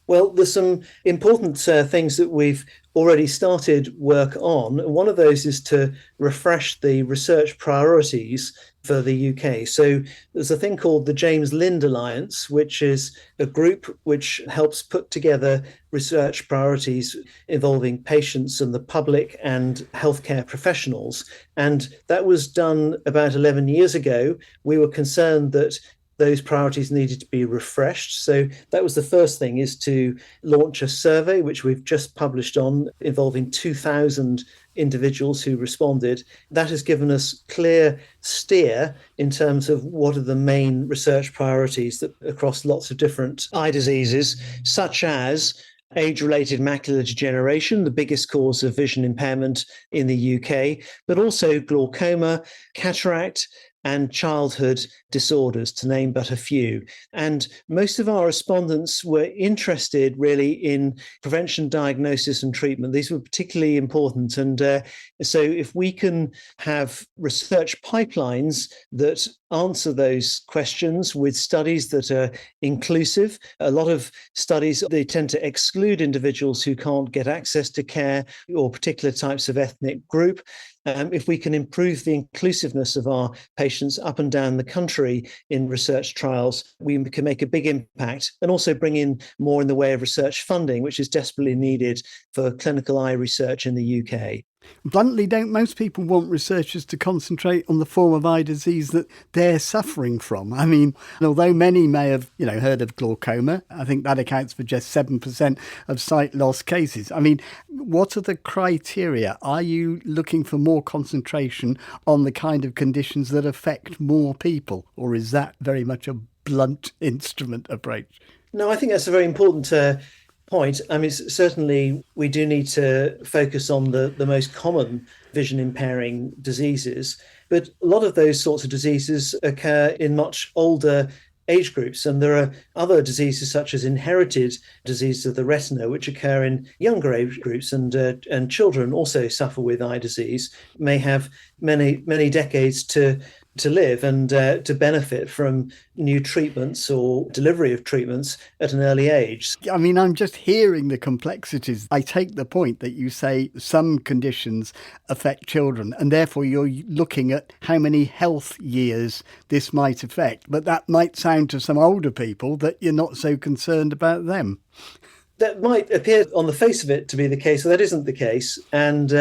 Well, there's some important things that we've already started work on. One of those is to refresh the research priorities for the UK. So there's a thing called the James Lind Alliance, which is a group which helps put together research priorities involving patients and the public and healthcare professionals. And that was done about 11 years ago. We were concerned that those priorities needed to be refreshed. So that was the first thing, is to launch a survey, which we've just published on, involving 2,000 individuals who responded. That has given us clear steer in terms of what are the main research priorities that across lots of different eye diseases, such as age-related macular degeneration, the biggest cause of vision impairment in the UK, but also glaucoma, cataract, and childhood disorders, to name but a few. And most of our respondents were interested really in prevention, diagnosis and treatment. These were particularly important. And so if we can have research pipelines that answer those questions with studies that are inclusive. A lot of studies, they tend to exclude individuals who can't get access to care or particular types of ethnic group. If we can improve the inclusiveness of our patients up and down the country in research trials, we can make a big impact and also bring in more in the way of research funding, which is desperately needed for clinical eye research in the UK. Bluntly, don't most people want researchers to concentrate on the form of eye disease that they're suffering from? I mean, although many may have, heard of glaucoma, I think that accounts for just 7% of sight loss cases. I mean, what are the criteria? Are you looking for more concentration on the kind of conditions that affect more people? Or is that very much a blunt instrument approach? No, I think that's a very important point. I mean, certainly we do need to focus on the most common vision impairing diseases, but a lot of those sorts of diseases occur in much older age groups. And there are other diseases such as inherited diseases of the retina, which occur in younger age groups, and children also suffer with eye disease, may have many decades to live and to benefit from new treatments or delivery of treatments at an early age. I mean, I'm just hearing the complexities. I take the point that you say some conditions affect children and therefore you're looking at how many health years this might affect. But that might sound to some older people that you're not so concerned about them. That might appear on the face of it to be the case, but that isn't the case. And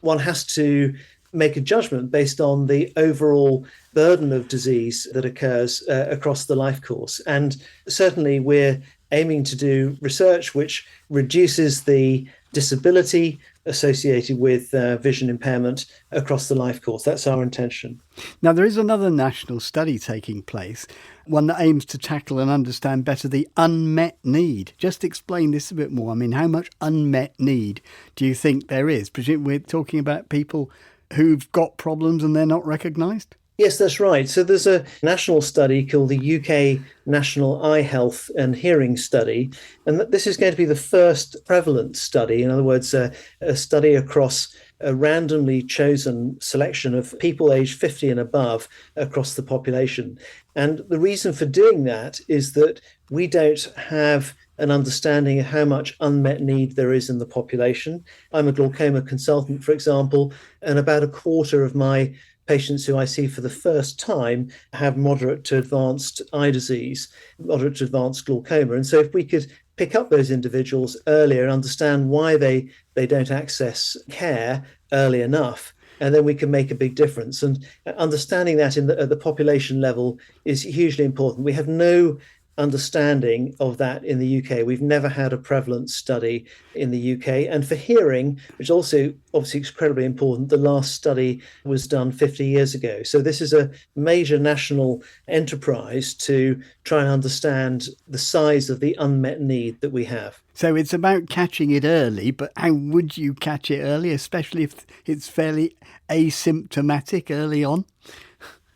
one has to make a judgment based on the overall burden of disease that occurs across the life course. And certainly we're aiming to do research which reduces the disability associated with vision impairment across the life course. That's our intention. Now, there is another national study taking place, one that aims to tackle and understand better the unmet need. Just explain this a bit more. I mean, how much unmet need do you think there is? Presumably we're talking about people who've got problems and they're not recognised? Yes, that's right. So there's a national study called the UK National Eye Health and Hearing Study, and this is going to be the first prevalent study. In other words, a study across a randomly chosen selection of people aged 50 and above across the population. And the reason for doing that is that we don't have an understanding of how much unmet need there is in the population. I'm a glaucoma consultant, for example, and about a quarter of my patients who I see for the first time have moderate to advanced eye disease, moderate to advanced glaucoma. And so if we could pick up those individuals earlier and understand why they don't access care early enough, and then we can make a big difference. And understanding that at the population level is hugely important. We have no understanding of that in the UK. We've never had a prevalence study in the UK. And for hearing, which also obviously incredibly important, the last study was done 50 years ago. So this is a major national enterprise to try and understand the size of the unmet need that we have. So it's about catching it early, but how would you catch it early, especially if it's fairly asymptomatic early on?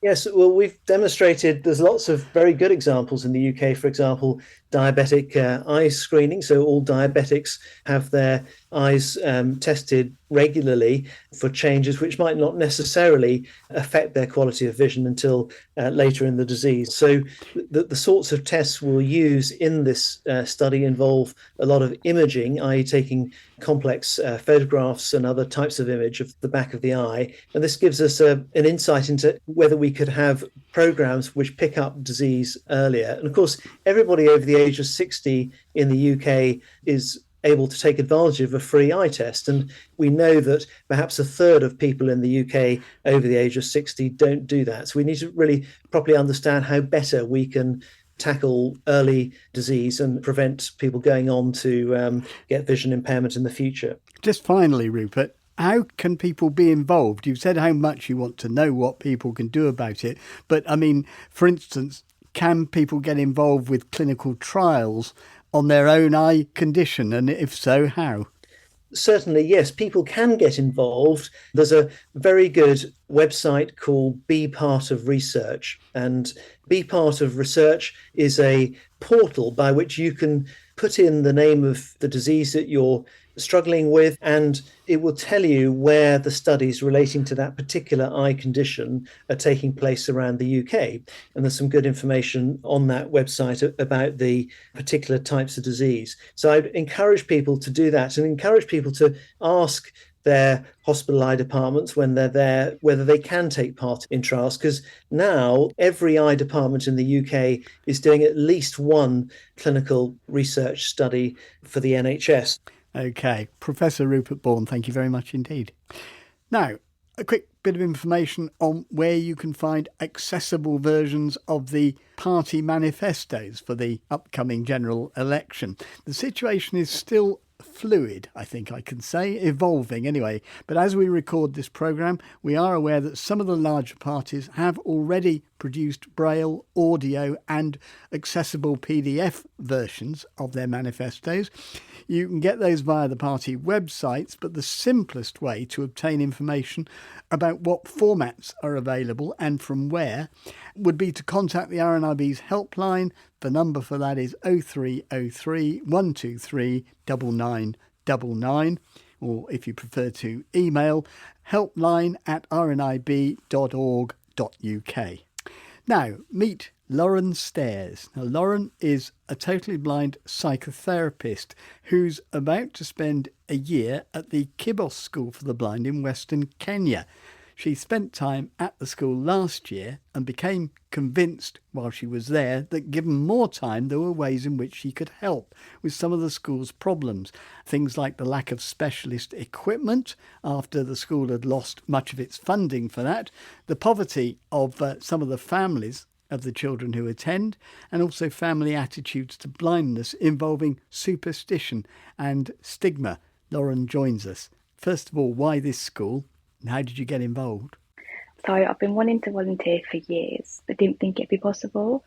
Yes, well, we've demonstrated there's lots of very good examples in the UK. For example, diabetic eye screening. So all diabetics have their eyes tested regularly for changes which might not necessarily affect their quality of vision until later in the disease. So the sorts of tests we'll use in this study involve a lot of imaging, i.e. taking complex photographs and other types of image of the back of the eye. And this gives us an insight into whether we could have programs which pick up disease earlier. And of course, everybody over the age of 60 in the UK is able to take advantage of a free eye test. And we know that perhaps a third of people in the UK over the age of 60 don't do that. So we need to really properly understand how better we can tackle early disease and prevent people going on to get vision impairment in the future. Just finally, Rupert, how can people be involved? You've said how much you want to know what people can do about it. But I mean, for instance, can people get involved with clinical trials on their own eye condition? And if so, how? Certainly, yes, people can get involved. There's a very good website called Be Part of Research. And Be Part of Research is a portal by which you can put in the name of the disease that you're struggling with, and it will tell you where the studies relating to that particular eye condition are taking place around the UK. And there's some good information on that website about the particular types of disease. So I'd encourage people to do that and encourage people to ask their hospital eye departments when they're there whether they can take part in trials, because now every eye department in the UK is doing at least one clinical research study for the NHS. OK, Professor Rupert Bourne, thank you very much indeed. Now, a quick bit of information on where you can find accessible versions of the party manifestos for the upcoming general election. The situation is still fluid, I think I can say, evolving anyway. But as we record this programme, we are aware that some of the larger parties have already produced braille, audio and accessible PDF versions of their manifestos. You can get those via the party websites, but the simplest way to obtain information about what formats are available and from where would be to contact the RNIB's helpline. The number for that is 0303 123 9999, or if you prefer to email, helpline@rnib.org.uk. Now, meet Lauren Stairs. Now, Lauren is a totally blind psychotherapist who's about to spend a year at the Kibos School for the Blind in Western Kenya. She spent time at the school last year and became convinced while she was there that given more time, there were ways in which she could help with some of the school's problems. Things like the lack of specialist equipment after the school had lost much of its funding for that, the poverty of some of the families of the children who attend, and also family attitudes to blindness involving superstition and stigma. Lauren joins us. First of all, why this school? And how did you get involved? So I've been wanting to volunteer for years, but didn't think it'd be possible.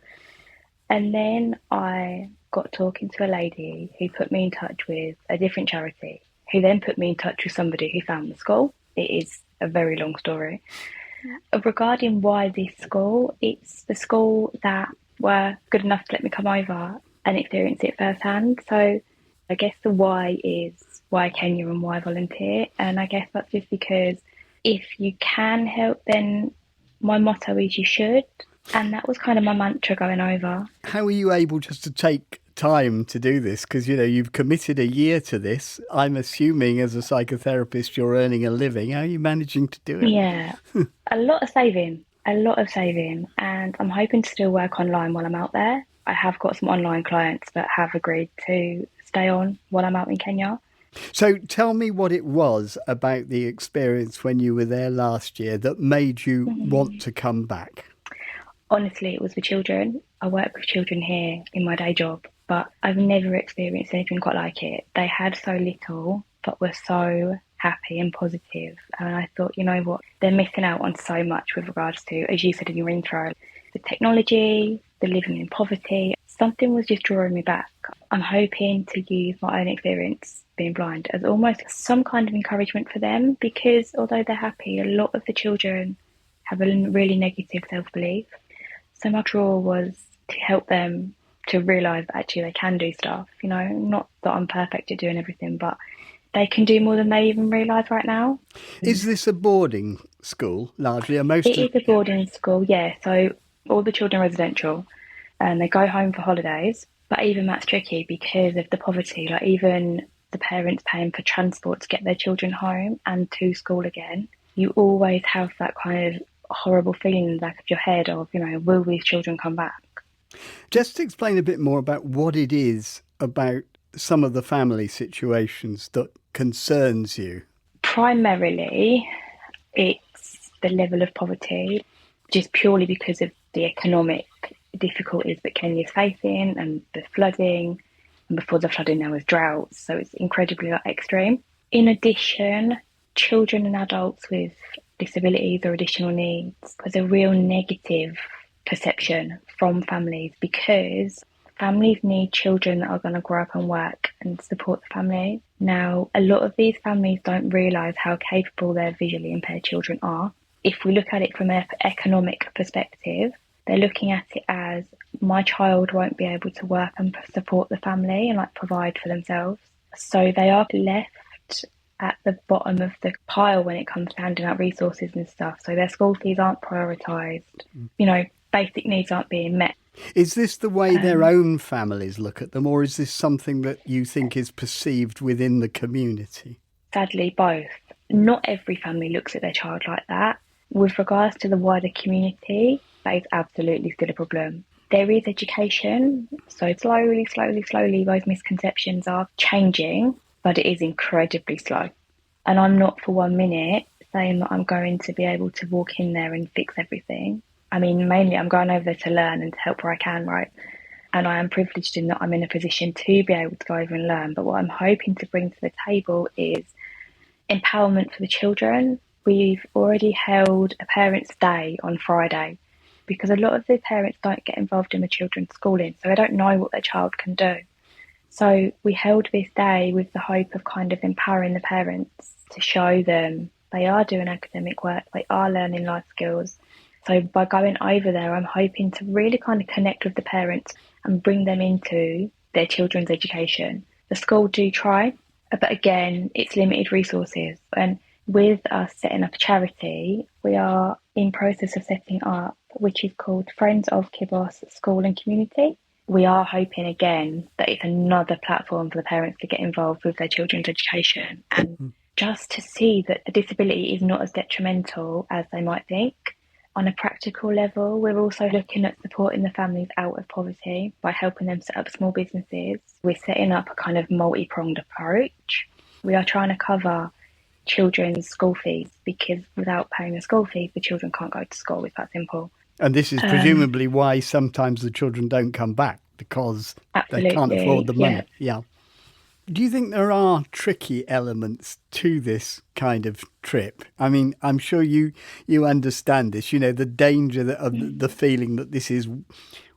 And then I got talking to a lady who put me in touch with a different charity, who then put me in touch with somebody who found the school. It is a very long story. Regarding why this school, it's the school that were good enough to let me come over and experience it firsthand. So I guess the why is why Kenya and why volunteer. And I guess that's just because if you can help, then my motto is you should. And that was kind of my mantra going over. How are you able just to take time to do this? Because, you know, you've committed a year to this. I'm assuming as a psychotherapist, you're earning a living. How are you managing to do it? Yeah, a lot of saving. And I'm hoping to still work online while I'm out there. I have got some online clients that have agreed to stay on while I'm out in Kenya. So tell me what it was about the experience when you were there last year that made you want to come back. Honestly, it was the children. I work with children here in my day job, but I've never experienced anything quite like it. They had so little, but were so happy and positive. And I thought, you know what, they're missing out on so much with regards to, as you said in your intro, the technology, the living in poverty. Something was just drawing me back. I'm hoping to use my own experience being blind as almost some kind of encouragement for them, because although they're happy, a lot of the children have a really negative self-belief. So my draw was to help them to realise that actually they can do stuff, you know, not that I'm perfect at doing everything, but they can do more than they even realise right now. Is this a boarding school largely? Are most It is a boarding school, yeah. So all the children are residential and they go home for holidays. But even that's tricky because of the poverty. Like even the parents paying for transport to get their children home and to school again, you always have that kind of horrible feeling in the back of your head of, you know, will these children come back? Just explain a bit more about what it is about some of the family situations that concerns you. Primarily, it's the level of poverty, just purely because of the economic difficulties that Kenya's facing and the flooding. And before the flooding, there was droughts. So it's incredibly extreme. In addition, children and adults with disabilities or additional needs, there's a real negative perception from families because families need children that are going to grow up and work and support the family. Now, a lot of these families don't realise how capable their visually impaired children are. If we look at it from an economic perspective, they're looking at it as my child won't be able to work and support the family and like provide for themselves. So they are left at the bottom of the pile when it comes to handing out resources and stuff. So their school fees aren't prioritised. You know, basic needs aren't being met. Is this the way their own families look at them, or is this something that you think is perceived within the community? Sadly, both. Not every family looks at their child like that. With regards to the wider community, that is absolutely still a problem. There is education, so slowly, those misconceptions are changing, but it is incredibly slow. And I'm not for 1 minute saying that I'm going to be able to walk in there and fix everything. I mean, mainly I'm going over there to learn and to help where I can, right? And I am privileged in that I'm in a position to be able to go over and learn. But what I'm hoping to bring to the table is empowerment for the children. We've already held a Parents' Day on Friday because a lot of the parents don't get involved in the children's schooling, so they don't know what their child can do. So we held this day with the hope of kind of empowering the parents to show them they are doing academic work, they are learning life skills. So by going over there, I'm hoping to really kind of connect with the parents and bring them into their children's education. The school do try, but again, it's limited resources. And with us setting up a charity, we are in process of setting up, which is called Friends of Kibos School and Community. We are hoping again that it's another platform for the parents to get involved with their children's education and just to see that a disability is not as detrimental as they might think. On a practical level, we're also looking at supporting the families out of poverty by helping them set up small businesses. We're setting up a kind of multi-pronged approach. We are trying to cover children's school fees because without paying the school fees, the children can't go to school. It's that simple. And this is presumably why sometimes the children don't come back, because they can't afford the money. Yeah. Do you think there are tricky elements to this kind of trip? I mean, I'm sure you understand this, you know, the danger of the feeling that this is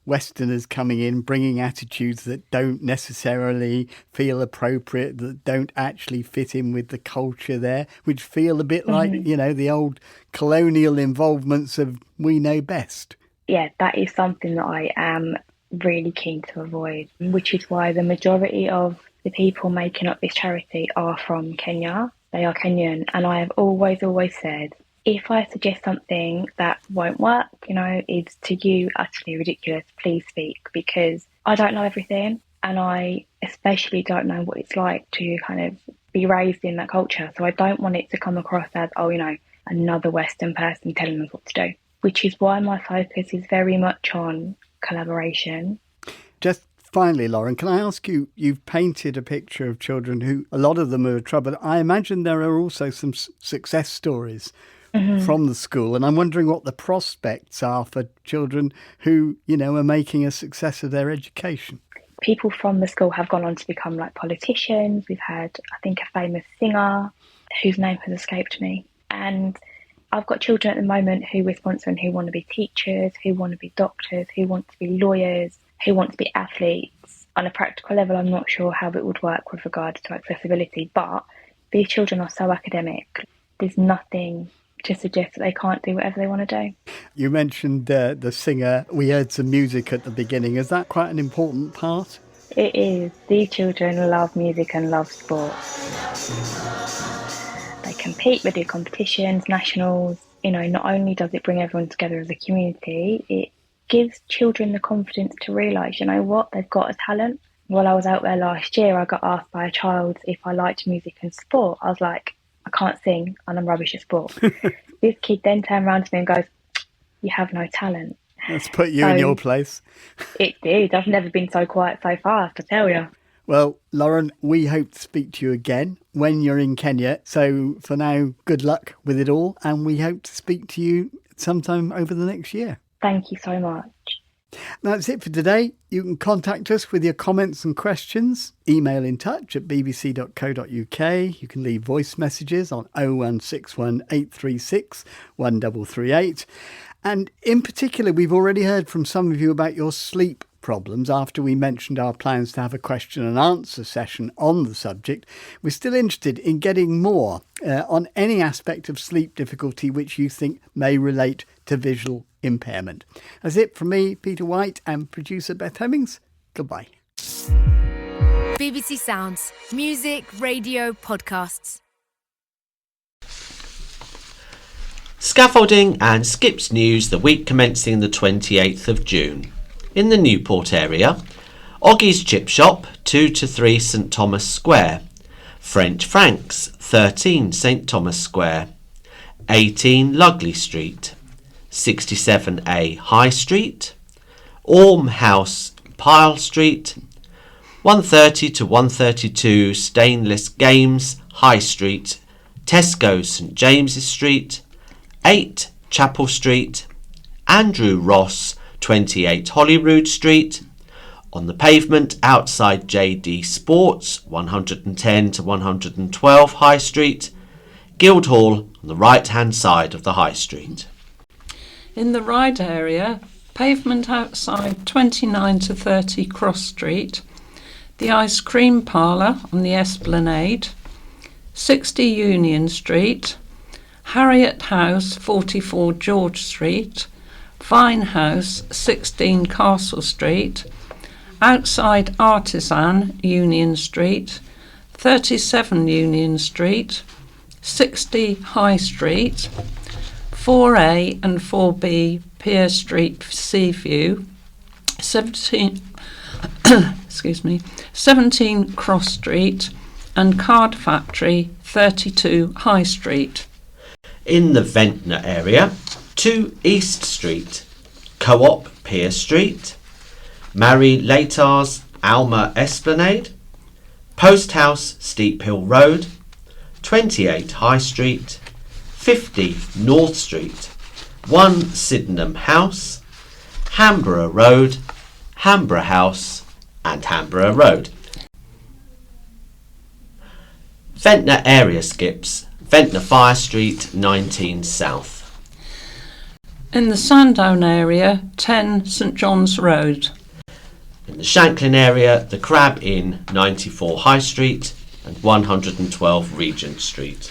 Westerners coming in, bringing attitudes that don't necessarily feel appropriate, that don't actually fit in with the culture there, which feel a bit like, you know, the old colonial involvements of we know best. Yeah, that is something that I am really keen to avoid, which is why the majority of the people making up this charity are from Kenya. They are Kenyan. And I have always said, if I suggest something that won't work, you know, is to you utterly ridiculous, please speak, because I don't know everything. And I especially don't know what it's like to kind of be raised in that culture. So I don't want it to come across as, oh, you know, another Western person telling us what to do, which is why my focus is very much on collaboration. Just finally, Lauren, can I ask you, you've painted a picture of children who, a lot of them are in trouble. I imagine there are also some success stories from the school. And I'm wondering what the prospects are for children who, you know, are making a success of their education. People from the school have gone on to become like politicians. We've had, I think, a famous singer whose name has escaped me. And I've got children at the moment who we're sponsoring who want to be teachers, who want to be doctors, who want to be lawyers, who want to be athletes. On a practical level, I'm not sure how it would work with regards to accessibility, but these children are so academic. There's nothing to suggest that they can't do whatever they want to do. You mentioned the singer. We heard some music at the beginning. Is that quite an important part? It is. These children love music and love sport. They compete, they do competitions, nationals. Not only does it bring everyone together as a community, it gives children the confidence to realise, you know what, they've got a talent. While I was out there last year, I got asked by a child if I liked music and sport. I was like, I can't sing and I'm rubbish at sport. This kid then turned around to me and goes, you have no talent. Let's put you in your place. It did. I've never been so quiet so fast, I tell you. Well, Lauren, we hope to speak to you again when you're in Kenya. So for now, good luck with it all. And we hope to speak to you sometime over the next year. Thank you so much. That's it for today. You can contact us with your comments and questions. Email in touch at bbc.co.uk. You can leave voice messages on 0161 836 1338. And in particular, we've already heard from some of you about your sleep problems after we mentioned our plans to have a question and answer session on the subject. We're still interested in getting more on any aspect of sleep difficulty which you think may relate to visual impairment. That's it from me, Peter White, and producer Beth Hemmings. Goodbye. BBC Sounds. Music, radio, podcasts. Scaffolding and skips news the week commencing the 28th of June. In the Newport area, Oggie's Chip Shop, 2 to 3 St Thomas Square, French Franks, 13 St Thomas Square, 18 Lugley Street, 67A High Street, Orme House, Pyle Street, 130 to 132 Stainless Games, High Street, Tesco St James's Street, 8 Chapel Street, Andrew Ross, 28 Holyrood Street, on the pavement outside JD Sports, 110 to 112 High Street, Guildhall on the right-hand side of the High Street. In the Ryde area, pavement outside 29 to 30 Cross Street, the Ice Cream Parlour on the Esplanade, 60 Union Street, Harriet House, 44 George Street, Vine House, 16 Castle Street, outside Artisan, Union Street, 37 Union Street, 60 High Street, 4A and 4B Pier Street, Seaview, 17 Cross Street, and Card Factory, 32 High Street. In the Ventnor area, 2 East Street, Co-op Pier Street, Mary Latars Alma Esplanade, Post House Steep Hill Road, 28 High Street, 50 North Street, 1 Sydenham House, Hamborough Road, Hamborough House and Hamborough Road. Ventnor area skips, Ventnor Fire Street, 19 South. In the Sandown area, 10 St John's Road. In the Shanklin area, the Crab Inn, 94 High Street and 112 Regent Street.